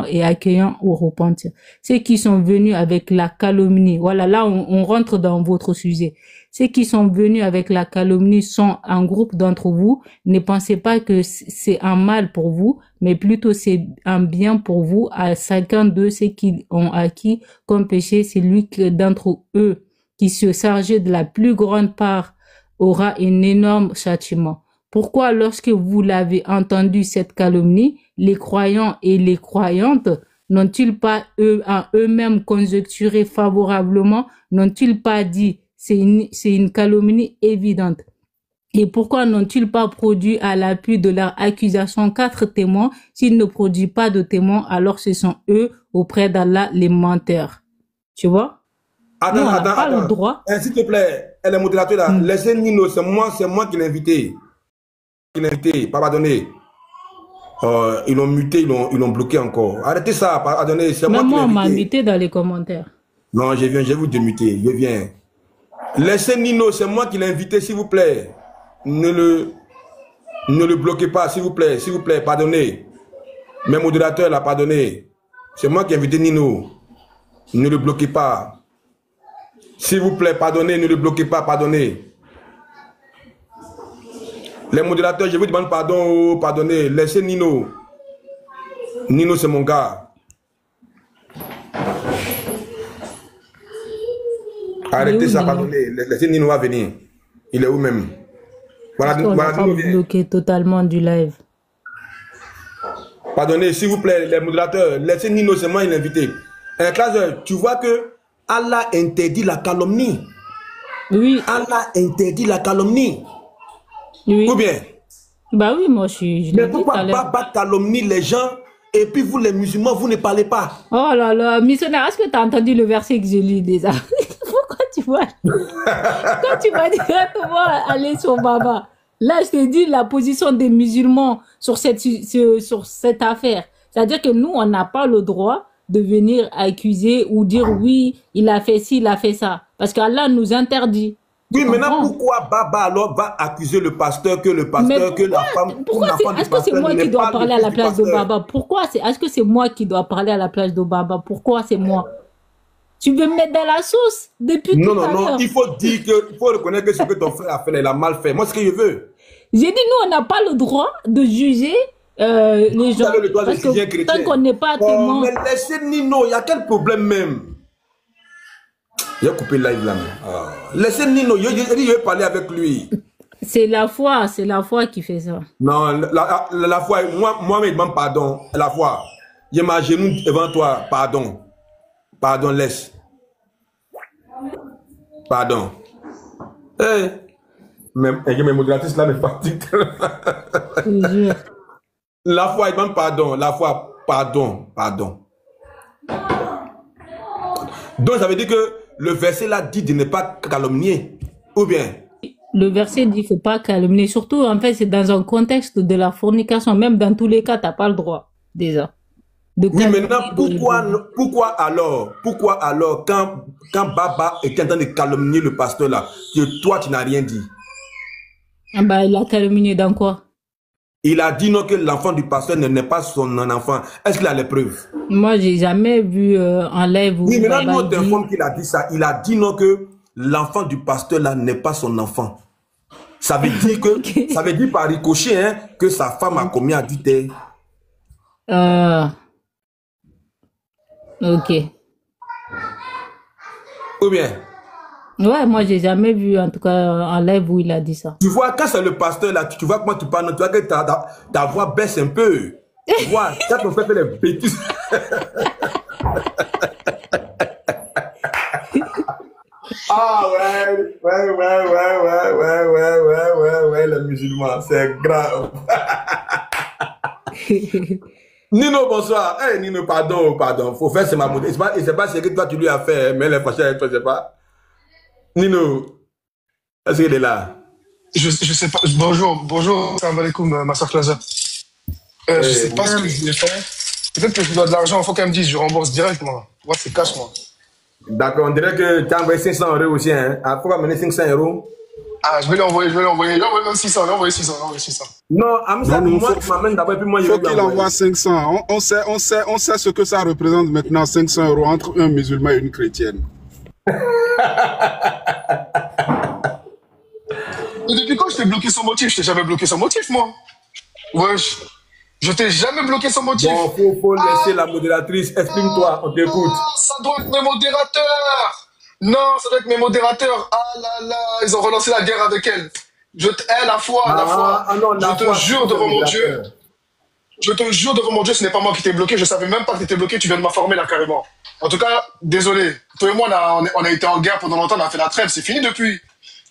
et accueillant au repentir. Ceux qui sont venus avec la calomnie, voilà, là on rentre dans votre sujet. Ceux qui sont venus avec la calomnie sont un groupe d'entre vous. Ne pensez pas que c'est un mal pour vous, mais plutôt c'est un bien pour vous. À chacun d'eux, ceux qui ont acquis comme péché, c'est lui d'entre eux qui se chargeait de la plus grande part aura un énorme châtiment. Pourquoi, lorsque vous l'avez entendu cette calomnie, les croyants et les croyantes n'ont-ils pas eux-mêmes conjecturé favorablement, n'ont-ils pas dit c'est une calomnie évidente? Et pourquoi n'ont-ils pas produit à l'appui de leur accusation 4 témoins? S'ils ne produisent pas de témoins, alors ce sont eux auprès d'Allah les menteurs. Tu vois? Attends. Le droit. S'il te plaît, elle est modérateur là. Laissez Nino, c'est moi qui l'ai invité. Pardonnez. Ils l'ont muté, ils l'ont bloqué encore. Arrêtez ça, pardonnez. C'est moi qui l'ai invité. On m'a muté dans les commentaires. Non, je vais vous démuter. Je viens. Laissez Nino, c'est moi qui l'ai invité, s'il vous plaît. Ne le bloquez pas, s'il vous plaît, pardonnez. Mes modérateurs là, pardonnez. C'est moi qui ai invité Nino. Ne le bloquez pas. S'il vous plaît, pardonnez, ne le bloquez pas, pardonnez. Les modérateurs, je vous demande pardon, pardonnez. Laissez Nino. Nino, c'est mon gars. Arrêtez ça, pardonnez. Laissez Nino à venir. Il est où même? Voilà, on n'a pas bloqué totalement du live. Pardonnez, s'il vous plaît, les modérateurs. Laissez Nino, c'est moi l'invité. Classe, tu vois que Allah interdit la calomnie. Oui. Allah interdit la calomnie. Oui. Ou bien? Bah oui, moi je mais pourquoi Baba calomnie les gens et puis vous les musulmans, vous ne parlez pas? Oh là là, missionnaire, est-ce que tu as entendu le verset que je lis déjà? Pourquoi tu vois? Quand tu vas directement aller sur Baba, là je te dis la position des musulmans sur cette affaire. C'est-à-dire que nous, on n'a pas le droit de venir accuser ou dire oui, il a fait ci, il a fait ça. Parce qu'Allah nous interdit. Oui, maintenant, pourquoi Baba alors va accuser le pasteur, que le pasteur, que la femme... Est-ce que c'est moi qui dois parler à la place de Baba? Pourquoi est-ce que c'est moi qui dois parler à la place de Baba? Pourquoi c'est moi? Tu veux me mettre dans la sauce depuis Non, tout à non, non, l'heure. il faut dire que, il faut reconnaître que ce que ton frère a fait, il a mal fait. Moi, ce que je veux. J'ai dit, nous, on n'a pas le droit de juger les Vous gens. avez le droit de Parce juger un que tant chrétien. qu'on n'est pas Oh, témoin. mais laissez Nino, il y a quel problème même? Il a coupé le live là. Ah. Laissez Nino, je vais parler avec lui. C'est la foi qui fait ça. Non, la foi, moi, je demande pardon. La foi, je m'agenouille devant toi, pardon. Pardon, laisse. Pardon. Eh, mes modératrices là me fatiguent. La foi, je demande pardon. La foi, pardon, pardon. Donc, ça veut dire que le verset là dit de ne pas calomnier. Ou bien? Le verset dit qu'il ne faut pas calomnier. Surtout, en fait, c'est dans un contexte de la fornication. Même dans tous les cas, tu n'as pas le droit, déjà. Oui, maintenant, pourquoi alors, quand Baba est en train de calomnier le pasteur là, que toi, tu n'as rien dit? Ah bah, il a calomnié dans quoi? Il a dit non que l'enfant du pasteur n'est pas son enfant. Est-ce qu'il a les preuves? Moi, j'ai jamais vu en live où oui, maintenant, nous, on dit... t'informe qu'il a dit ça. Il a dit non que l'enfant du pasteur là n'est pas son enfant. Ça veut dire que, ça veut dire par ricochet, hein, que sa femme a commis adultère. Ok. Ou bien? Ouais, moi, j'ai jamais vu, en tout cas, en live où il a dit ça. Tu vois, quand c'est le pasteur là, tu vois comment tu parles, tu vois que ta voix baisse un peu. Tu vois, quand on fait les bêtises. Ah ouais, les musulmans, c'est grave. Nino, bonsoir. Hey, Nino, pardon. Faut faire, c'est ma beauté. C'est pas ce que toi tu lui as fait, mais les fâchés avec toi, je sais pas. Nino, est-ce qu'il est là? Je sais pas. Bonjour. Salam alaikum, ma soeur Claza. Je sais pas ce que je lui ai fait. Peut-être que je dois de l'argent, il faut qu'elle me dise, je rembourse direct, moi. Moi, c'est cash, moi. D'accord, on dirait que tu as envoyé 500 € aussi, hein. Ah, pourquoi amener 500 €? Ah, je vais lui envoyer. J'ai envoyé même 600, j'ai envoyé 600. Non, Amisa, moi, tu m'amènes d'abord, et puis moi, je vais faut qu'il envoie 500. On sait ce que ça représente maintenant, 500 € entre un musulman et une chrétienne. Et depuis quand je t'ai bloqué son motif? Je t'ai jamais bloqué son motif, moi. Wesh. Je t'ai jamais bloqué son motif. Bon, faut laisser la modératrice. Exprime-toi, on t'écoute. Ça doit être mes modérateurs. Non, ça doit être mes modérateurs. Ah là là, ils ont relancé la guerre avec elle. La foi. Je te jure devant mon Dieu. Je te jure devant mon Dieu, ce n'est pas moi qui t'ai bloqué. Je savais même pas que t'étais bloqué. Tu viens de m'informer là carrément. En tout cas, désolé. Toi et moi, on a été en guerre pendant longtemps. On a fait la trêve. C'est fini depuis.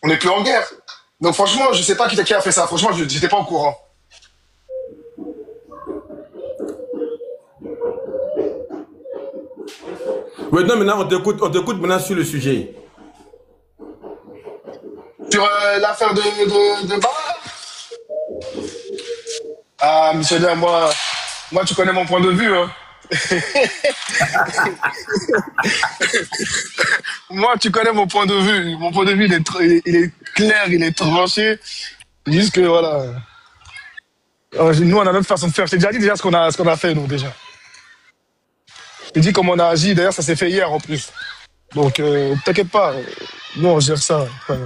On n'est plus en guerre. Donc franchement, je sais pas qui a fait ça. Franchement, je n'étais pas au courant. Oui, non, maintenant, on t'écoute maintenant sur le sujet. Sur l'affaire de Baba. Ah, missionnaire, moi, tu connais mon point de vue, hein. Moi, tu connais mon point de vue. Mon point de vue, il est clair, il est tranché. Juste que, voilà. Nous, on a la même façon de faire. Je t'ai déjà dit ce qu'on a fait, nous, déjà. Je t'ai dit comment on a agi. D'ailleurs, ça s'est fait hier, en plus. Donc, t'inquiète pas. Nous, on gère ça. Ouais.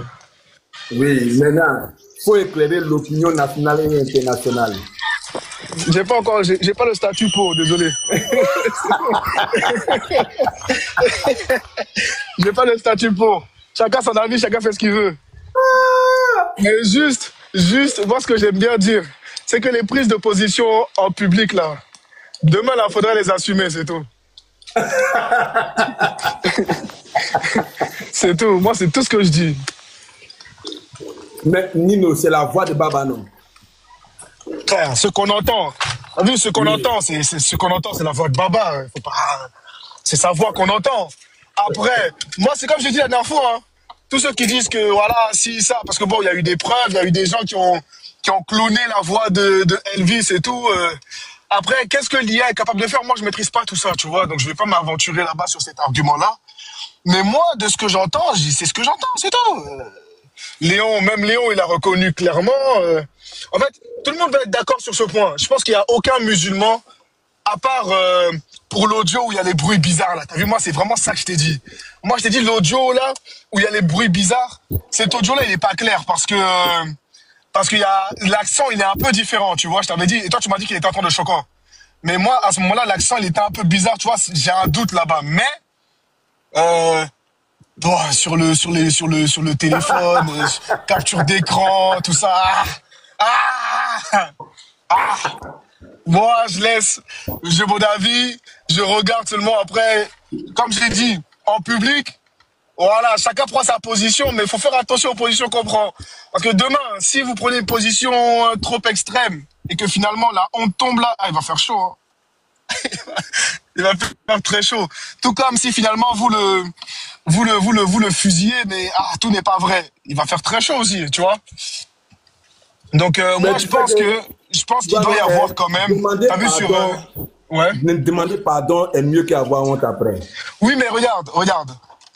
Oui, maintenant, il faut éclairer l'opinion nationale et internationale. J'ai pas le statut pour, désolé. J'ai pas le statut pour. Chacun son avis, chacun fait ce qu'il veut. Mais juste, moi ce que j'aime bien dire, c'est que les prises de position en public là, demain là, faudrait les assumer, c'est tout. C'est tout. Moi, c'est tout ce que je dis. Mais Nino, c'est la voix de Baba, non? Frère, ce qu'on entend. T'as vu, ce qu'on entend, c'est la voix de Baba. Faut pas... C'est sa voix qu'on entend. Après, moi, c'est comme je dis la dernière fois. Hein. Tous ceux qui disent que, voilà, si, ça, parce que bon, il y a eu des preuves, il y a eu des gens qui ont cloné la voix de Elvis et tout. Après, qu'est-ce que l'IA est capable de faire? Moi, je maîtrise pas tout ça, tu vois. Donc, je vais pas m'aventurer là-bas sur cet argument-là. Mais moi, de ce que j'entends, c'est ce que j'entends, c'est tout. Même Léon, il a reconnu clairement. En fait, tout le monde va être d'accord sur ce point. Je pense qu'il n'y a aucun musulman à part pour l'audio où il y a les bruits bizarres, là. T'as vu, moi, c'est vraiment ça que je t'ai dit. Moi, je t'ai dit, l'audio, là, où il y a les bruits bizarres, cet audio-là, il est pas clair parce que y a l'accent, il est un peu différent, tu vois. Je t'avais dit, et toi, tu m'as dit qu'il était en train de choquant. Mais moi, à ce moment-là, l'accent, il était un peu bizarre, tu vois. J'ai un doute là-bas. Mais, bon, sur le téléphone, capture d'écran, tout ça. Moi, je laisse, j'ai mon avis, je regarde seulement après. Comme j'ai dit, en public, voilà, chacun prend sa position, mais il faut faire attention aux positions qu'on prend. Parce que demain, si vous prenez une position trop extrême et que finalement la honte tombe là, il va faire chaud. Hein. Il va faire très chaud. Tout comme si finalement vous le fusillez, mais tout n'est pas vrai. Il va faire très chaud aussi, tu vois. Donc moi je pense qu'il doit y avoir quand même. T'as vu sur ouais. Demander pardon est mieux qu'avoir honte après. Oui, mais regarde.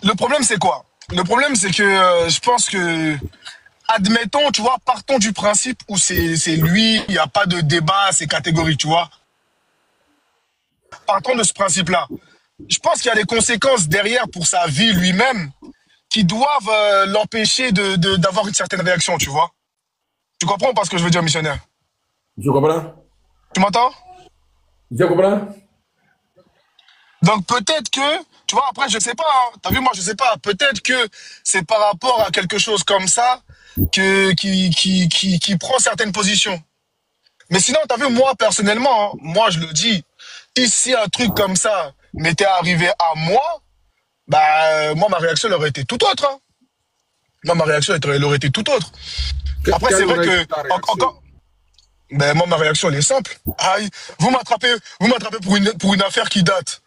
Le problème c'est quoi? Le problème c'est que je pense que admettons, tu vois, partons du principe où c'est lui, il n'y a pas de débat, c'est catégorique, tu vois. Partons de ce principe-là. Je pense qu'il y a des conséquences derrière pour sa vie lui-même qui doivent l'empêcher d'avoir une certaine réaction, tu vois. Tu comprends pas ce que je veux dire, missionnaire? Je comprends. Tu m'entends? Je comprends. Donc peut-être que, tu vois, après je sais pas, hein, t'as vu, moi je sais pas, peut-être que c'est par rapport à quelque chose comme ça qui prend certaines positions. Mais sinon, t'as vu, moi personnellement, hein, moi je le dis, si un truc comme ça m'était arrivé à moi, moi ma réaction elle aurait été tout autre. Hein. Moi ma réaction elle aurait été tout autre. Après c'est vrai que encore. Moi ma réaction elle est simple. Aïe, vous m'attrapez pour une affaire qui date.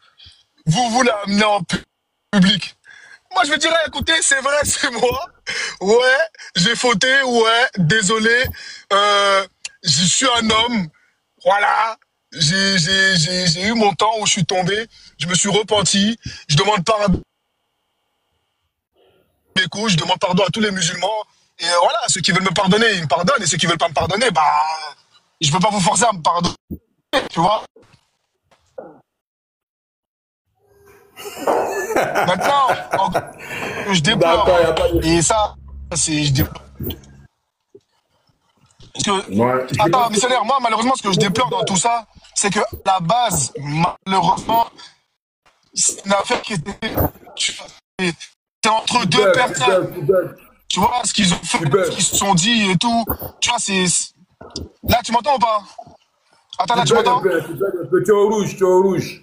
Vous l'amenez en public. Moi je me dirais, écoutez, c'est vrai, c'est moi. Ouais, j'ai fauté, ouais, désolé. Je suis un homme. Voilà. J'ai eu mon temps où je suis tombé. Je me suis repenti. Je demande pardon. Je demande pardon à tous les musulmans. Et voilà, ceux qui veulent me pardonner, ils me pardonnent. Et ceux qui veulent pas me pardonner, je peux pas vous forcer à me pardonner. Tu vois? Maintenant, je déplore. Et ça, je déplore. Parce que, attends, missionnaire, moi, malheureusement, ce que je déplore dans tout ça, c'est que la base, malheureusement, c'est une affaire qui était. C'est entre deux personnes. Tu vois ce qu'ils ont fait, ce qu'ils se sont dit et tout. Tu vois, c'est. Là, tu m'entends ou pas? Attends, là, tu m'entends? Tu es au rouge,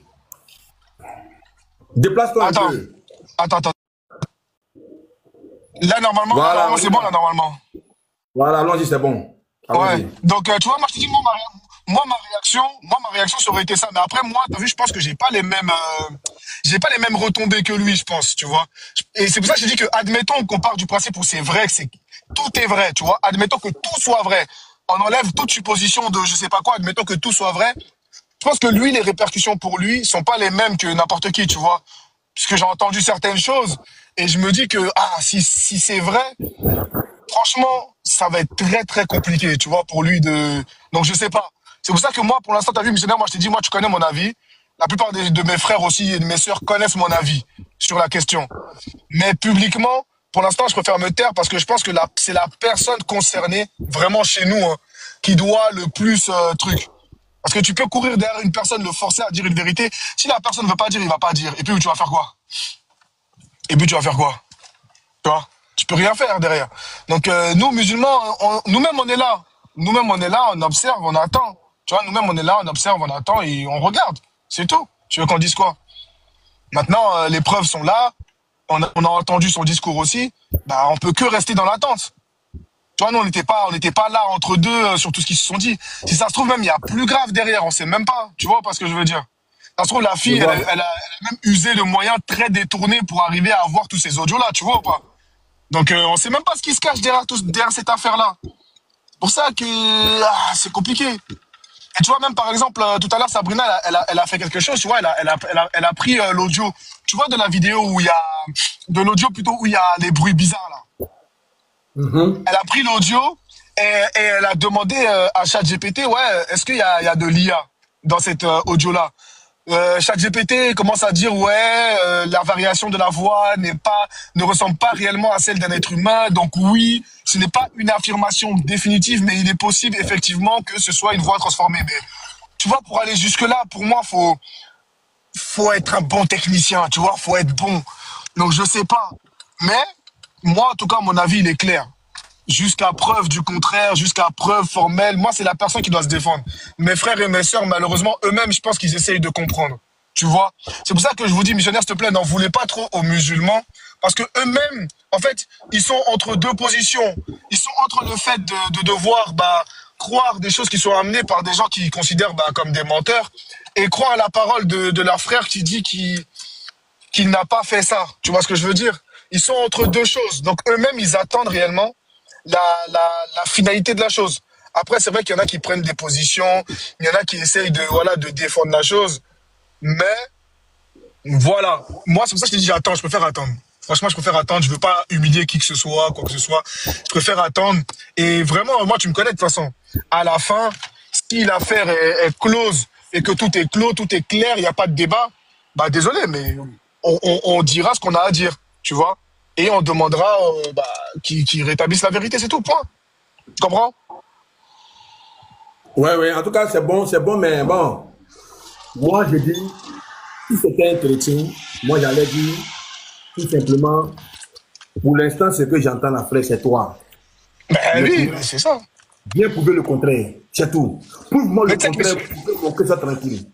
Déplace-toi un peu. Attends. Là, normalement, voilà, c'est bon, là, normalement. Voilà, allons-y, c'est bon. Ouais. Donc, tu vois, moi, je te dis, moi, ma réaction, ça aurait été ça. Mais après, moi, t'as vu, je pense que j'ai pas les mêmes retombées que lui, je pense, tu vois. Et c'est pour ça que je dis que, admettons qu'on part du principe où c'est vrai, tout est vrai, tu vois. Admettons que tout soit vrai. On enlève toute supposition de je sais pas quoi, admettons que tout soit vrai. Je pense que lui, les répercussions pour lui sont pas les mêmes que n'importe qui, tu vois. Puisque j'ai entendu certaines choses et je me dis que, si c'est vrai, franchement, ça va être très, très compliqué, tu vois, pour lui de... Donc, je sais pas. C'est pour ça que moi, pour l'instant, t'as vu, missionnaire, moi, je t'ai dit, moi, tu connais mon avis. La plupart de mes frères aussi et de mes sœurs connaissent mon avis sur la question. Mais publiquement, pour l'instant, je préfère me taire parce que je pense que c'est la personne concernée, vraiment chez nous, hein, qui doit le plus truc. Parce que tu peux courir derrière une personne, le forcer à dire une vérité. Si la personne ne veut pas dire, il va pas dire. Et puis, tu vas faire quoi? Tu vois? Tu peux rien faire derrière. Donc, nous, musulmans, nous-mêmes, on est là. Nous-mêmes, on est là, on observe, on attend. Tu vois, nous-mêmes, on est là, on observe, on attend et on regarde. C'est tout. Tu veux qu'on dise quoi? Maintenant, les preuves sont là. On a entendu son discours aussi. On peut que rester dans l'attente. Tu vois, nous, on n'était pas là entre deux sur tout ce qu'ils se sont dit. Si ça se trouve, même, il y a plus grave derrière. On sait même pas. Tu vois pas ce que je veux dire? Ça se trouve, la fille, elle a même usé de moyens très détournés pour arriver à avoir tous ces audios-là. Tu vois ou pas? Donc, on sait même pas ce qui se cache derrière cette affaire-là. C'est pour ça que c'est compliqué. Et tu vois, même par exemple, tout à l'heure, Sabrina, elle a fait quelque chose. Tu vois, elle a pris l'audio. Tu vois, de la vidéo où il y a... De l'audio plutôt où il y a les bruits bizarres, là. Elle a pris l'audio et elle a demandé à ChatGPT, ouais, est-ce qu'il y a de l'IA dans cet audio-là. ChatGPT commence à dire la variation de la voix ne ressemble pas réellement à celle d'un être humain, donc oui, ce n'est pas une affirmation définitive, mais il est possible effectivement que ce soit une voix transformée. Mais tu vois, pour aller jusque-là, pour moi, faut être un bon technicien, tu vois, faut être bon. Donc je sais pas, mais moi en tout cas mon avis il est clair. Jusqu'à preuve du contraire, jusqu'à preuve formelle, moi c'est la personne qui doit se défendre. Mes frères et mes sœurs, malheureusement, eux-mêmes, je pense qu'ils essayent de comprendre. Tu vois? C'est pour ça que je vous dis, missionnaire, s'il te plaît, n'en voulez pas trop aux musulmans, parce que eux-mêmes, en fait, ils sont entre deux positions. Ils sont entre le fait de devoir croire des choses qui sont amenées par des gens qu'ils considèrent comme des menteurs, et croire à la parole de leur frère qui dit qu'il n'a pas fait ça. Tu vois ce que je veux dire? Ils sont entre deux choses. Donc eux-mêmes, ils attendent réellement la finalité de la chose. Après, c'est vrai qu'il y en a qui prennent des positions, il y en a qui essayent de défendre la chose, mais voilà. Moi, c'est pour ça que je te dis, j'attends, je préfère attendre. Franchement, je préfère attendre, je veux pas humilier qui que ce soit, quoi que ce soit. Je préfère attendre. Et vraiment, moi, tu me connais de toute façon. À la fin, si l'affaire est close et que tout est clos, tout est clair, il n'y a pas de débat, désolé, mais on dira ce qu'on a à dire, tu vois. Et on demandera qu'ils rétablissent la vérité, c'est tout, point. Tu comprends? Ouais, en tout cas, c'est bon, mais bon. Moi, je dis, si c'était un chrétien, moi, j'allais dire, tout simplement, pour l'instant, ce que j'entends, la frère, c'est toi. Oui, c'est ça. Bien prouver le contraire, c'est tout. Prouve-moi le contraire, pour que ça tranquille.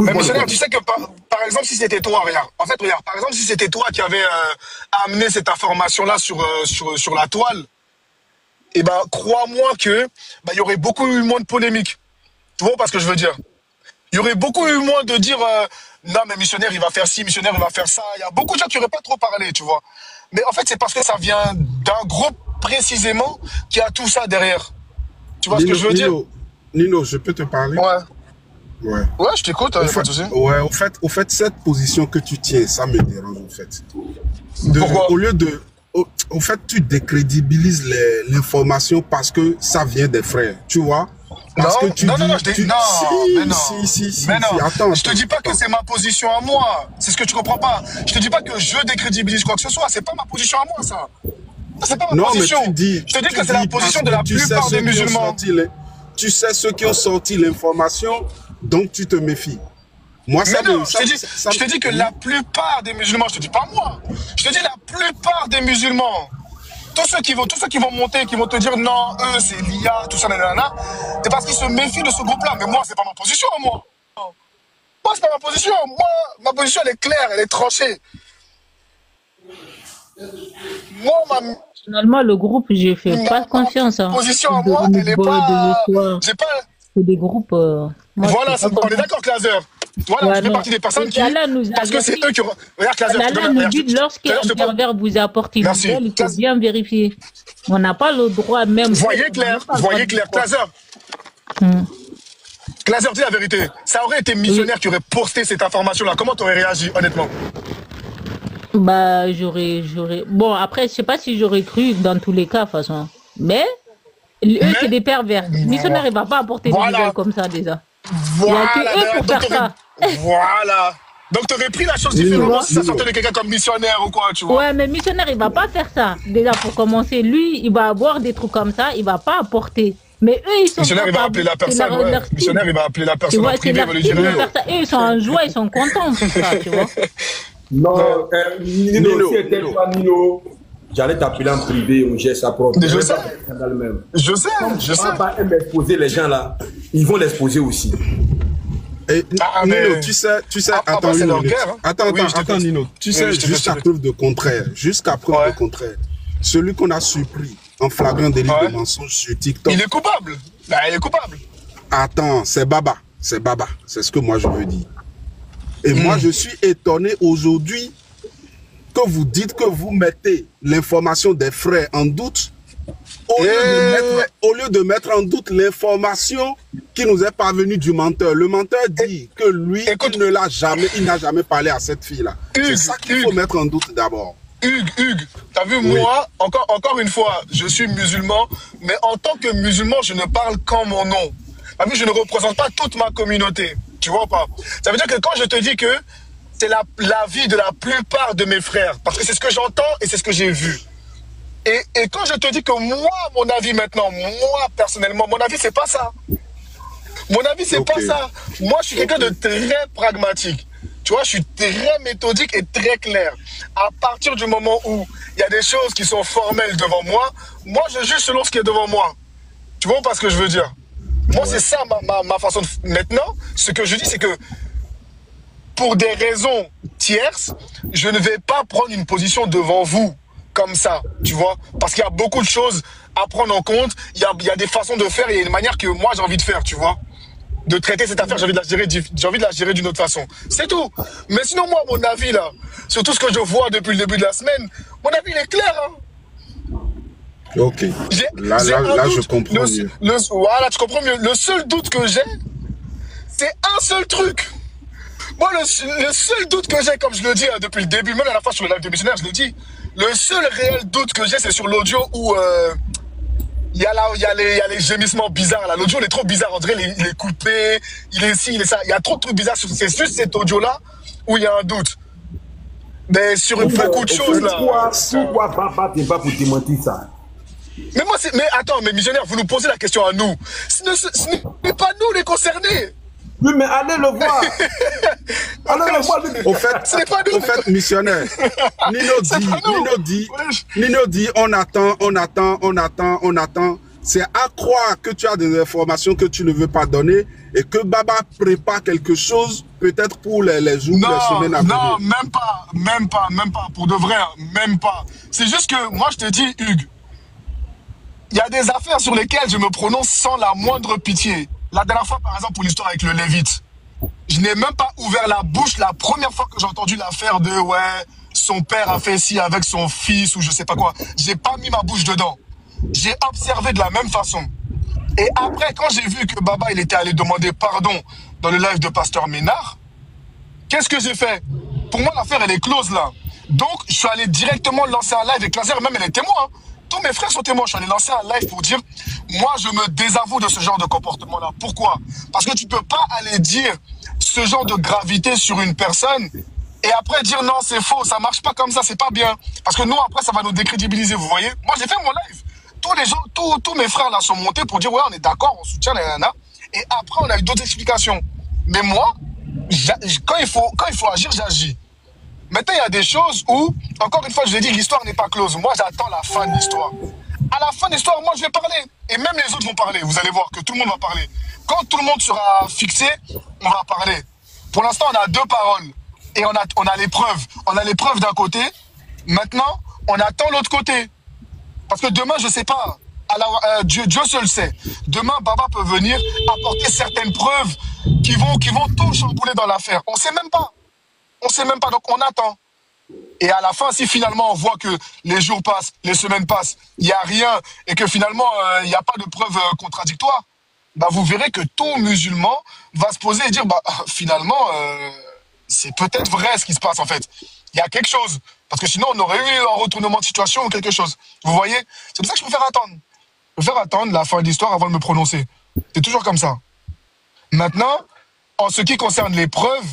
Mais missionnaire, tu sais que par exemple, si c'était toi, regarde, par exemple, si c'était toi qui avais amené cette information-là sur la toile, crois-moi que il y aurait beaucoup eu moins de polémiques. Tu vois pas ce que je veux dire? Il y aurait beaucoup eu moins de dire non mais missionnaire il va faire ci, missionnaire il va faire ça. Il y a beaucoup de gens qui n'auraient pas trop parlé, tu vois. Mais en fait c'est parce que ça vient d'un groupe précisément qui a tout ça derrière. Tu vois ce que je veux dire? Nino, je peux te parler? Ouais, je t'écoute, pas de souci. Ouais, au fait, cette position que tu tiens, ça me dérange, en fait. Pourquoi? Au fait, tu décrédibilises l'information parce que ça vient des frères, tu vois? Parce que tu non, attends, je te dis pas que c'est ma position à moi. C'est ce que tu comprends pas. Je te dis pas que je décrédibilise quoi que ce soit. C'est pas ma position à moi, ça. C'est pas ma position. Mais je te dis que c'est la position de la plupart des musulmans. Tu sais ceux qui ont sorti l'information, donc tu te méfies. Moi, je te dis que la plupart des musulmans, je te dis pas moi, je te dis la plupart des musulmans, tous ceux qui vont monter, qui vont te dire non, eux c'est l'IA, tout ça, nanana, c'est parce qu'ils se méfient de ce groupe-là. Mais moi, c'est pas ma position, moi. Moi, c'est pas ma position. Moi, ma position, elle est claire, elle est tranchée. Moi, Finalement, le groupe, j'ai fait pas confiance. Position à moi, elle est pas. C'est des groupes. Voilà, on est d'accord, Claser. Voilà, je fais partie des personnes qui. Parce que c'est eux qui. Regarde, Claser. Allah nous dit lorsqu'un pervers vous apporte une nouvelle, il faut bien vérifier. On n'a pas le droit même. Voyez clair, Claser. Claser, dis la vérité. Ça aurait été missionnaire qui aurait posté cette information-là. Comment tu aurais réagi, honnêtement? J'aurais. Bon, après, je sais pas si j'aurais cru dans tous les cas, de toute façon. Mais, eux, c'est des pervers. Missionnaire, il va pas apporter des nouvelles comme ça, déjà. Voilà. Il y a que eux pour faire ça. Voilà. Donc, tu aurais pris la chose différemment si ça sortait de quelqu'un comme missionnaire ou quoi, tu vois. Ouais, mais missionnaire, il va pas faire ça. Déjà, pour commencer, lui, il va avoir des trucs comme ça, il va pas apporter. Mais eux, ils sont missionnaire, il va appeler la personne. Missionnaire, il va appeler la personne en privé, il va lui dire. Eux, ils sont en joie, ils sont contents pour ça, tu vois. Non, Nino, j'allais t'appeler en privé ou j'ai sa propre. Je sais. Je sais. On va exposer les gens là, ils vont l'exposer aussi. Et Nino, tu sais, attends une minute. Attends, Nino, tu sais, jusqu'à preuve de contraire, celui qu'on a surpris en flagrant délit de mensonge sur TikTok. Il est coupable. Il est coupable. Attends, c'est Baba, c'est ce que moi je veux dire. Et moi, je suis étonné aujourd'hui que vous dites que vous mettez l'information des frères en doute au lieu de mettre en doute l'information qui nous est parvenue du menteur. Le menteur dit que lui, il n'a jamais parlé à cette fille-là. C'est ça qu'il faut mettre en doute d'abord. Hugues, t'as vu, moi, encore une fois, je suis musulman, mais en tant que musulman, je ne parle qu'en mon nom. T'as vu, je ne représente pas toute ma communauté. Tu vois ou pas? Ça veut dire que quand je te dis que c'est l'avis de la plupart de mes frères, parce que c'est ce que j'entends et c'est ce que j'ai vu. Et quand je te dis que moi, mon avis maintenant, moi personnellement, mon avis, c'est pas ça. Mon avis, c'est pas ça. Moi, je suis quelqu'un de très pragmatique. Tu vois, je suis très méthodique et très clair. À partir du moment où il y a des choses qui sont formelles devant moi, moi, je juge selon ce qui est devant moi. Tu vois pas ce que je veux dire? Moi, c'est ça ma façon de... Maintenant, ce que je dis, c'est que pour des raisons tierces, je ne vais pas prendre une position devant vous comme ça, tu vois, parce qu'il y a beaucoup de choses à prendre en compte. Il y a des façons de faire, il y a une manière que moi j'ai envie de faire, tu vois, de traiter cette affaire. J'ai envie de la gérer d'une autre façon. C'est tout. Mais sinon, moi, mon avis là, sur tout ce que je vois depuis le début de la semaine, mon avis il est clair. Hein. Ok. Là, je comprends mieux. Voilà, tu comprends mieux. Le seul doute que j'ai, c'est un seul truc. Moi, le seul doute que j'ai, comme je le dis hein, depuis le début, même à la fois sur le live de missionnaire, je le dis, le seul réel doute que j'ai, c'est sur l'audio où il y a les gémissements bizarres. L'audio, il est trop bizarre. On dirait il est coupé, il est ci, il est ça. Il y a trop de trucs bizarres. C'est juste cet audio-là où il y a un doute. Mais sur beaucoup de choses, là. Pourquoi papa t'es pas pour démentir ça? Mais moi, mais attends, mais missionnaire, vous nous posez la question à nous. Ce n'est pas nous les concernés. Oui, mais allez le voir. Allez le voir. Au fait, missionnaire, Nino dit, on attend. C'est à croire que tu as des informations que tu ne veux pas donner et que Baba prépare quelque chose peut-être pour les jours, les semaines à venir. Non, même pas, pour de vrai, même pas. C'est juste que, moi je te dis, Hugues, il y a des affaires sur lesquelles je me prononce sans la moindre pitié. La dernière fois, par exemple, pour l'histoire avec le Lévite, je n'ai même pas ouvert la bouche la première fois que j'ai entendu l'affaire de son père a fait ci avec son fils ou je sais pas quoi. J'ai pas mis ma bouche dedans. J'ai observé de la même façon. Et après, quand j'ai vu que Baba, il était allé demander pardon dans le live de Pasteur Ménard, qu'est-ce que j'ai fait? Pour moi, l'affaire, elle est close là. Donc, je suis allé directement lancer un live et Clazer, même elle est témoin. Hein. Tous mes frères sont témoins. Je suis allé lancer un live pour dire, moi, je me désavoue de ce genre de comportement-là. Pourquoi? Parce que tu peux pas aller dire ce genre de gravité sur une personne et après dire non, c'est faux, ça marche pas comme ça, c'est pas bien. Parce que nous, après, ça va nous décrédibiliser, vous voyez? Moi, j'ai fait mon live. Tous mes frères là sont montés pour dire ouais, on est d'accord, on soutient, nanana. Et après, on a eu d'autres explications. Mais moi, quand il faut agir, j'agis. Maintenant, il y a des choses où, encore une fois, je l'ai dit, l'histoire n'est pas close. Moi, j'attends la fin de l'histoire. À la fin de l'histoire, moi, je vais parler. Et même les autres vont parler. Vous allez voir que tout le monde va parler. Quand tout le monde sera fixé, on va parler. Pour l'instant, on a deux paroles. Et on a les preuves. On a les preuves d'un côté. Maintenant, on attend l'autre côté. Parce que demain, je ne sais pas. Alors, Dieu seul sait. Demain, Baba peut venir apporter certaines preuves qui vont tout chambouler dans l'affaire. On ne sait même pas. On ne sait même pas, donc on attend. Et à la fin, si finalement on voit que les jours passent, les semaines passent, il n'y a rien, et que finalement il n'y a pas de preuves contradictoires, bah, vous verrez que tout musulman va se poser et dire, bah, finalement, c'est peut-être vrai ce qui se passe en fait. Il y a quelque chose. Parce que sinon, on aurait eu un retournement de situation ou quelque chose. Vous voyez? C'est pour ça que je préfère attendre. Je préfère attendre la fin de l'histoire avant de me prononcer. C'est toujours comme ça. Maintenant, en ce qui concerne les preuves,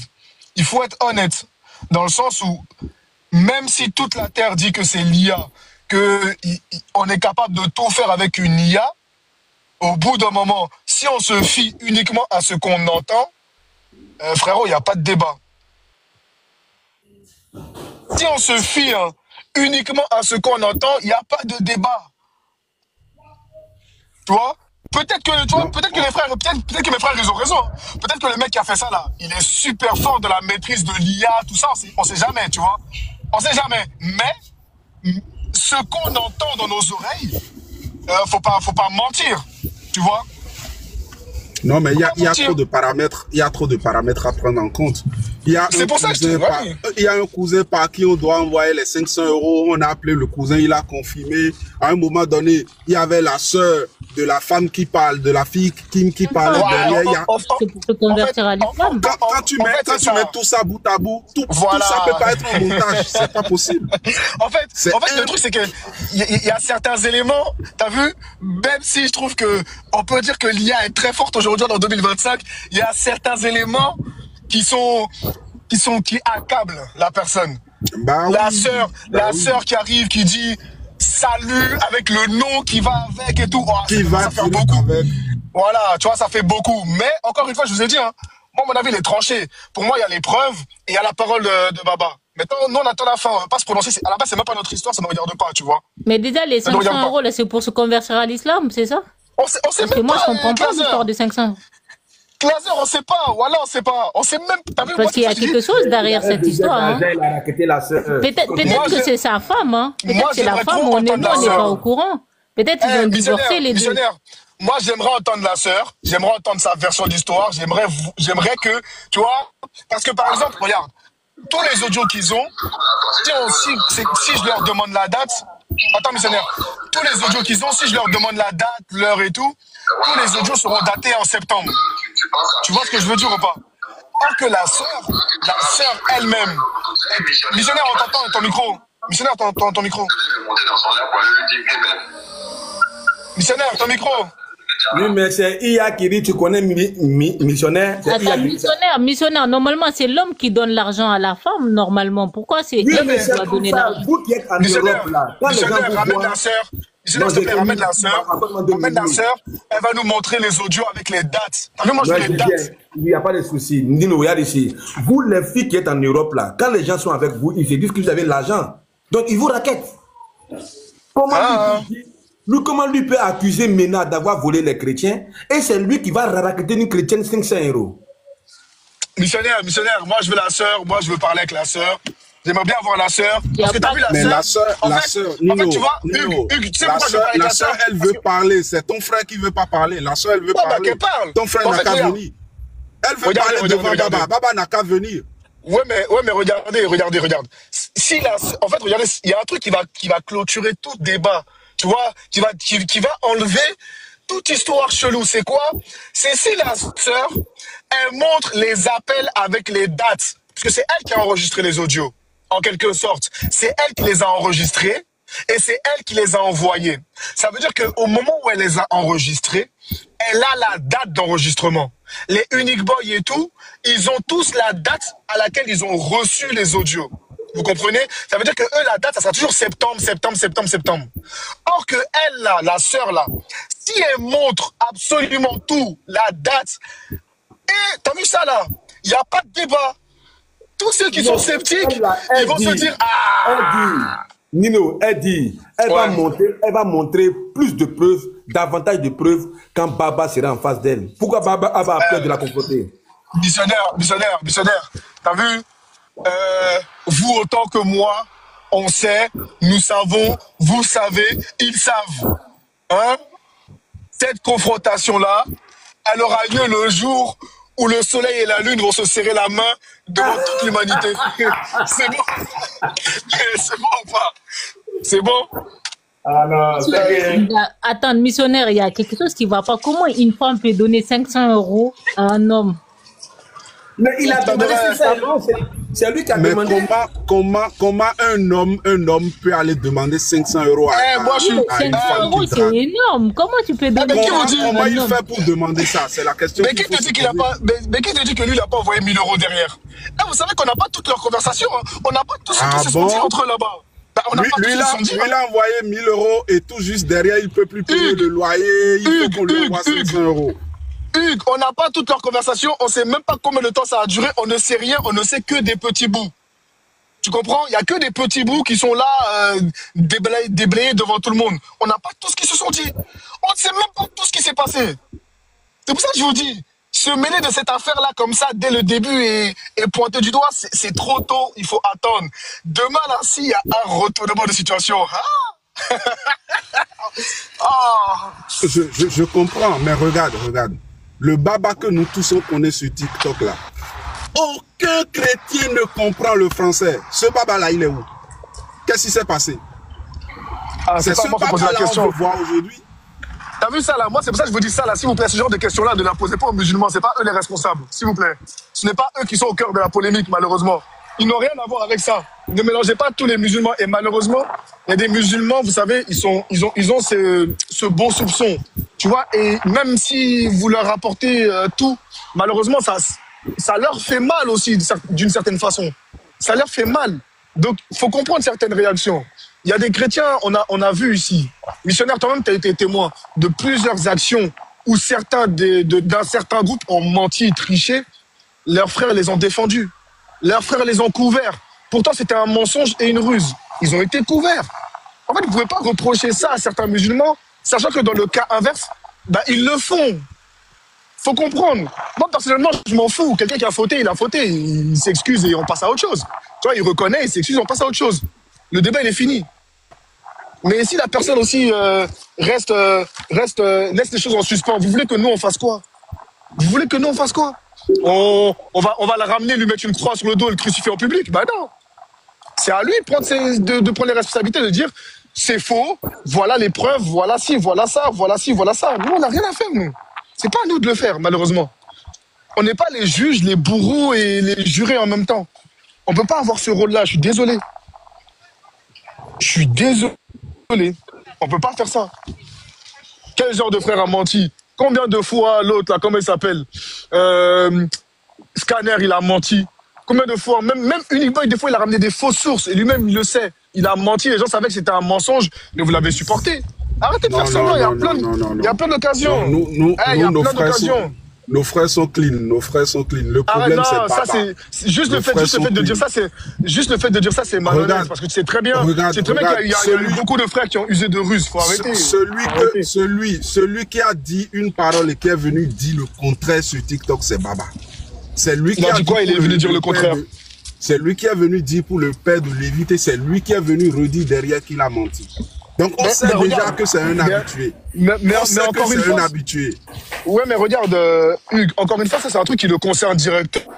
il faut être honnête, dans le sens où, même si toute la Terre dit que c'est l'IA, qu'on est capable de tout faire avec une IA, au bout d'un moment, si on se fie uniquement à ce qu'on entend, frérot, il n'y a pas de débat. Si on se fie uniquement à ce qu'on entend, il n'y a pas de débat. Tu vois? Peut-être que mes frères, ils ont raison. Peut-être que le mec qui a fait ça, là, il est super fort de la maîtrise de l'IA, tout ça, on sait jamais, tu vois. On sait jamais. Mais, ce qu'on entend dans nos oreilles, faut pas mentir, tu vois. Non, mais il y a trop de paramètres, à prendre en compte. C'est pour ça que je te dis. Il y a un cousin par qui on doit envoyer les 500 €. On a appelé le cousin, il a confirmé. À un moment donné, il y avait la sœur de la femme qui parle, de la fille qui parle derrière. C'est pour se convertir à l'islam. Quand tu mets tout ça bout à bout, tout ça peut pas être un montage, c'est pas possible. En fait, le truc, c'est que il y a certains éléments, t'as vu, même si je trouve que on peut dire que l'IA est très forte aujourd'hui en 2025, il y a certains éléments qui accablent la personne. Bah oui, la sœur qui arrive, qui dit salut avec le nom qui va avec et tout. Oh, ça fait beaucoup. Voilà, tu vois, ça fait beaucoup. Mais encore une fois, je vous ai dit, hein, moi, mon avis, il est tranché. Pour moi, il y a les preuves et il y a la parole de Baba. Maintenant, nous, on attend la fin. On va pas se prononcer. À la base, c'est même pas notre histoire, ça ne regarde pas, tu vois. Mais déjà, les 500 €, là, c'est pour se convertir à l'islam, c'est ça? On sait Parce que moi, je comprends pas l'histoire de 500 €. Glazer, on sait pas. Voilà, on sait pas. On sait même pas. Parce qu'il y a quelque chose derrière cette histoire. Hein. Peut-être que c'est sa femme. Hein. Peut-être que c'est la femme, on n'est pas au courant. Peut-être qu'ils ont divorcé les deux. Moi, j'aimerais entendre la sœur. J'aimerais entendre sa version d'histoire. J'aimerais que, tu vois, parce que par exemple, regarde, tous les audios qu'ils ont, si je leur demande la date, attends, missionnaire, tous les audios qu'ils ont, si je leur demande la date, l'heure et tout, tous les audios seront datés en septembre. Tu vois ce que je veux dire ou pas? Or que la sœur elle-même. Missionnaire, on t'entend ton micro. Missionnaire, ton micro. Missionnaire, ton micro. Oui, mais c'est IA qui dit, tu connais missionnaire. Attends, missionnaire, normalement, c'est l'homme qui donne l'argent à la femme, normalement. Pourquoi c'est elle qui doit donner l'argent? Vous qui êtes en Europe, là. Missionnaire, ramène la sœur. Ramène la sœur. Elle va nous montrer les audios avec les dates. Moi, je veux les dates. Il n'y a pas de souci. Nino, regarde ici. Vous, les filles qui êtes en Europe, là, quand les gens sont avec vous, ils se disent que vous avez l'argent. Donc, ils vous raquettent. Comment lui peut accuser Mena d'avoir volé les chrétiens et c'est lui qui va raqueter une chrétienne 500 €? Missionnaire, moi je veux la sœur, moi je veux parler avec la sœur. J'aimerais bien voir la sœur. Parce que t'as vu la sœur, Nino, tu vois, Hugues, tu sais pourquoi je veux parler avec la sœur, elle veut parler. C'est ton frère qui veut pas parler. La sœur, elle veut parler. Ton frère n'a qu'à venir. Elle veut parler devant Baba. Baba n'a qu'à venir. Ouais, mais regardez. En fait, regardez, il y a un truc qui va clôturer tout débat. Tu vois, qui va enlever toute histoire chelou. C'est quoi? C'est si la sœur, elle montre les appels avec les dates. Parce que c'est elle qui a enregistré les audios. En quelque sorte. C'est elle qui les a enregistrés et c'est elle qui les a envoyés. Ça veut dire qu'au moment où elle les a enregistrés, elle a la date d'enregistrement. Les Unique Boys et tout, ils ont tous la date à laquelle ils ont reçu les audios. Vous comprenez? Ça veut dire que eux, la date, ça sera toujours septembre. Or que elle, là, la sœur, là, si elle montre absolument tout, la date, et t'as vu ça, là? Il n'y a pas de débat. Tous ceux qui sont sceptiques, ils vont se dire, Nino, elle va montrer plus de preuves, davantage de preuves quand Baba sera en face d'elle. Pourquoi Baba a peur de la confronter? Missionnaire, t'as vu? Vous autant que moi, on sait, nous savons, vous savez, ils savent. Hein? Cette confrontation-là, elle aura lieu le jour où le soleil et la lune vont se serrer la main devant toute l'humanité. C'est bon? C'est bon ou pas? C'est bon? Ah non, attends, missionnaire, il y a quelque chose qui ne va pas. Comment une femme peut donner 500 € à un homme? Mais il a demandé 500 €. C'est lui qui a demandé. Comment un homme peut aller demander 500 € à une femme qui c'est énorme. Comment tu peux donner Comment il fait pour demander ça? C'est la question. Mais qui te dit qu'il a pas? Mais qui te dit que lui, il n'a pas envoyé 1000 € derrière? Vous savez qu'on n'a pas toutes leurs conversations. On n'a pas tout ce qui se sont dit entre eux là-bas. Lui, il a envoyé 1000 € et tout juste derrière, il ne peut plus payer le loyer. Il faut qu'on lui envoie 500 €. Hugues, on n'a pas toutes leurs conversations, on ne sait même pas combien de temps ça a duré, on ne sait rien, on ne sait que des petits bouts. Tu comprends? Il n'y a que des petits bouts qui sont là, déblayés devant tout le monde. On n'a pas tout ce qui se sont dit. On ne sait même pas tout ce qui s'est passé. C'est pour ça que je vous dis, se mêler de cette affaire-là comme ça, dès le début et pointer du doigt, c'est trop tôt, il faut attendre. Demain, là, s'il y a un retournement de situation, Je comprends, mais regarde. Le Baba que nous tous on connaît sur TikTok là, aucun chrétien ne comprend le français. Ce Baba là, il est où? Qu'est-ce qui s'est passé? C'est ce Baba là qu'on veut voir aujourd'hui. T'as vu ça là? Moi, c'est pour ça que je vous dis ça là. S'il vous plaît, ce genre de questions-là, ne la posez pas aux musulmans. C'est pas eux les responsables. S'il vous plaît. Ce n'est pas eux qui sont au cœur de la polémique, malheureusement. Ils n'ont rien à voir avec ça. Ne mélangez pas tous les musulmans. Et malheureusement, il y a des musulmans, vous savez, ils ont ce bon soupçon. Tu vois, et même si vous leur apportez tout, malheureusement, ça leur fait mal aussi, d'une certaine façon. Ça leur fait mal. Donc, il faut comprendre certaines réactions. Il y a des chrétiens, on a vu ici, missionnaire, toi-même, tu as été témoin de plusieurs actions où certains d'un certain groupe ont menti, triché. Leurs frères les ont défendus. Leurs frères les ont couverts. Pourtant, c'était un mensonge et une ruse. Ils ont été couverts. En fait, vous ne pouvez pas reprocher ça à certains musulmans, sachant que dans le cas inverse, bah, ils le font. Faut comprendre. Moi, personnellement, je m'en fous. Quelqu'un qui a fauté, il a fauté. Il s'excuse et on passe à autre chose. Tu vois, il reconnaît, il s'excuse, on passe à autre chose. Le débat, il est fini. Mais si la personne aussi laisse les choses en suspens, vous voulez que nous, on fasse quoi? Vous voulez que nous, on fasse quoi? On va la ramener, lui mettre une croix sur le dos et le crucifier en public? Bah non. C'est à lui de prendre les responsabilités, de dire c'est faux, voilà les preuves, voilà ci, voilà ça, voilà ci, voilà ça. Nous, on n'a rien à faire, nous. C'est pas à nous de le faire, malheureusement. On n'est pas les juges, les bourreaux et les jurés en même temps. On peut pas avoir ce rôle-là, je suis désolé. Je suis désolé. On peut pas faire ça. Quel genre de frère a menti? Combien de fois l'autre, là, comment il s'appelle? Scanner, il a menti. Combien de fois? Même Uniboy, des fois, il a ramené des fausses sources. Et lui-même, il le sait. Il a menti, les gens savaient que c'était un mensonge, mais vous l'avez supporté. Arrêtez de faire semblant, il y a plein d'occasions. Nous, nos frères sont clean, nos frères sont clean. Le problème, c'est pas ça. C'est juste le fait de dire ça, c'est malhonnête, parce que tu sais très bien, qu'il y a eu beaucoup de frères qui ont usé de ruse. Faut arrêter. Celui qui a dit une parole et qui est venu dire le contraire sur TikTok, c'est Baba. C'est lui qui a dit quoi? Il est venu dire le contraire. C'est lui qui est venu dire pour le père de Lévite, c'est lui qui est venu redire derrière qu'il a menti. Donc on sait déjà que c'est un habitué. Mais encore une fois, ouais, mais regarde, Hugues, encore une fois, ça c'est un truc qui le concerne directement.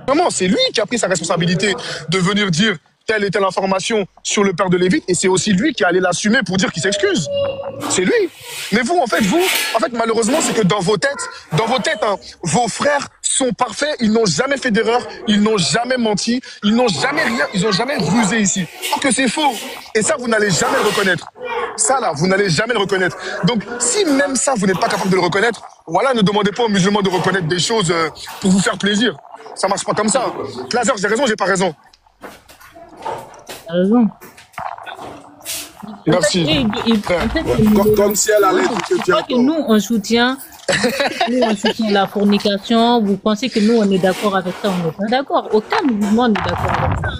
Vraiment, c'est lui qui a pris sa responsabilité de venir dire telle et telle information sur le père de Lévite, et c'est aussi lui qui allait l'assumer pour dire qu'il s'excuse. C'est lui. Mais vous, en fait, malheureusement, c'est que dans vos têtes, hein, vos frères sont parfaits, ils n'ont jamais fait d'erreur, ils n'ont jamais menti, ils n'ont jamais rien, ils n'ont jamais rusé ici. Alors que c'est faux. Et ça, vous n'allez jamais le reconnaître. Ça, là, vous n'allez jamais le reconnaître. Donc, si même ça, vous n'êtes pas capable de le reconnaître, voilà, ne demandez pas aux musulmans de reconnaître des choses pour vous faire plaisir. Ça marche pas comme ça. Clazer, j'ai raison, j'ai pas raison. Raison. Merci. Comme si elle allait dire que tu as que nous, on soutient la fornication. Vous pensez que nous, on est d'accord avec ça? On n'est pas d'accord. Aucun musulman n'est d'accord avec ça.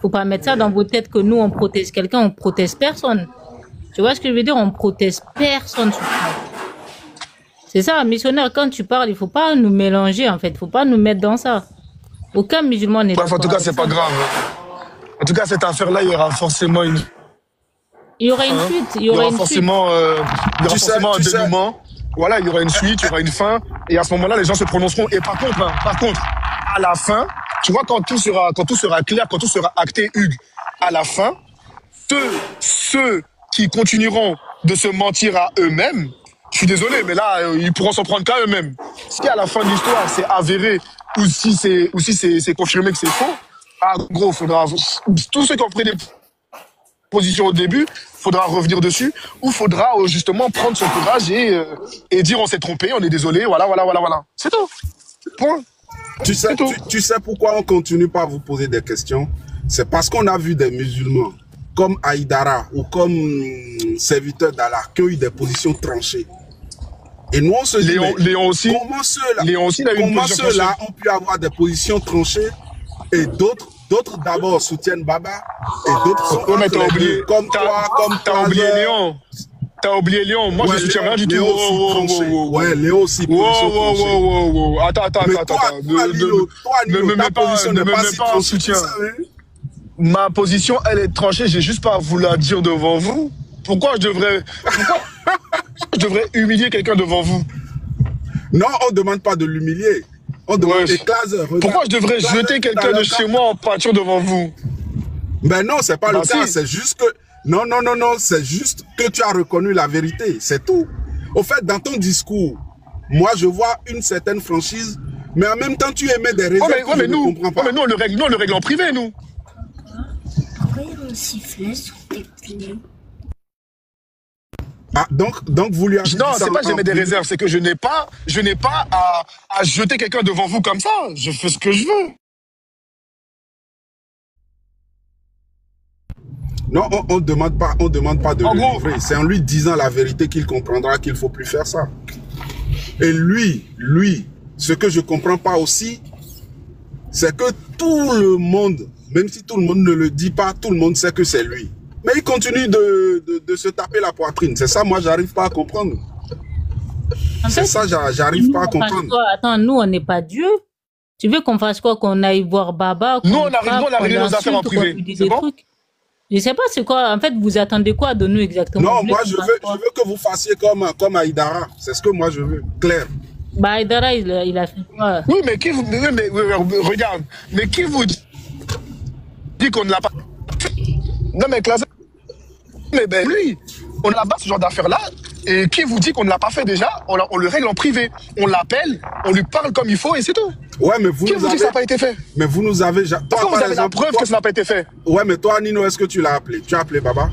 Faut pas mettre ça dans vos têtes que nous, on protège quelqu'un, on protège personne. Tu vois ce que je veux dire? On protège personne. C'est ça, missionnaire, quand tu parles, il faut pas nous mélanger, en fait. Il faut pas nous mettre dans ça. Aucun musulman n'est d'accord. En tout cas, c'est pas grave. En tout cas, cette affaire-là, il y aura forcément une... Il y aura une suite. Il y aura forcément un dénouement. Voilà, il y aura une suite, il y aura une fin. Et à ce moment-là, les gens se prononceront. Et par contre, à la fin, tu vois, quand tout sera clair, quand tout sera acté, Hugues, à la fin, ceux qui continueront de se mentir à eux-mêmes, je suis désolé, mais là, ils pourront s'en prendre qu'à eux-mêmes. Si à la fin de l'histoire, c'est avéré, ou si c'est confirmé que c'est faux, gros, faudra, tous ceux qui ont pris des positions au début, faudra revenir dessus, ou faudra justement prendre son courage et dire on s'est trompé, on est désolé, voilà. C'est tout. Point. Tu sais pourquoi on continue pas à vous poser des questions? C'est parce qu'on a vu des musulmans comme Aïdara ou comme serviteur d'Allah qui ont eu des positions tranchées. Et nous on se dit, Léon aussi, comment ceux-là ont pu avoir des positions tranchées et d'autres d'abord soutiennent Baba et d'autres sont comme toi, comme t'as oublié Léon. T'as oublié Léon. Moi, je soutiens rien du tout. Ouais, Léon aussi. Attends. Ne me mets pas en soutien. Ma position, elle est tranchée. J'ai juste pas à vous la dire devant vous. Pourquoi je devrais humilier quelqu'un devant vous? Non, on ne demande pas de l'humilier. On demande des Clazer. Pourquoi je devrais jeter quelqu'un de chez moi en pâture devant vous? Ben non, c'est pas le cas. C'est juste que Non, non, non, non, c'est juste que tu as reconnu la vérité, c'est tout. Au fait, dans ton discours, moi, je vois une certaine franchise, mais en même temps, tu émets des raisons que je ne comprends pas. Mais nous, on le règle en privé, nous. Pourquoi il y a un sifflet sur tes clés? Ah, donc vous lui avez dit Non, ça c'est pas que en j'émets des privé. réserves, c'est que je n'ai pas à jeter quelqu'un devant vous comme ça. Je fais ce que je veux. Non, on demande pas de En le gros, livrer. C'est en lui disant la vérité qu'il comprendra qu'il faut plus faire ça. Et lui, ce que je comprends pas aussi, c'est que tout le monde, même si tout le monde ne le dit pas, tout le monde sait que c'est lui. Mais il continue de se taper la poitrine. C'est ça, moi, j'arrive pas à comprendre. C'est ça, j'arrive pas à comprendre. Attends, nous, on n'est pas Dieu. Tu veux qu'on fasse quoi? Qu'on aille voir Baba? Nous, on a réglé nos affaires en privé. C'est bon? Je sais pas c'est quoi. En fait, vous attendez quoi de nous exactement? Non, moi, je veux que vous fassiez comme Aïdara. C'est ce que moi, je veux. Clair. Bah, Aïdara, il a fait quoi? Oui, mais regarde. Mais qui vous dit qu'on ne l'a pas fait? Non, mais classe. Mais ben lui, on n'a pas ce genre d'affaires-là. Et qui vous dit qu'on ne l'a pas fait déjà? On le règle en privé. On l'appelle, on lui parle comme il faut et c'est tout. Ouais, mais vous qui vous dit que ça n'a pas été fait? Mais vous nous avez... Toi, vous avez la preuve que ça n'a pas été fait. Ouais, mais toi, Nino, est-ce que tu l'as appelé? Tu as appelé Baba?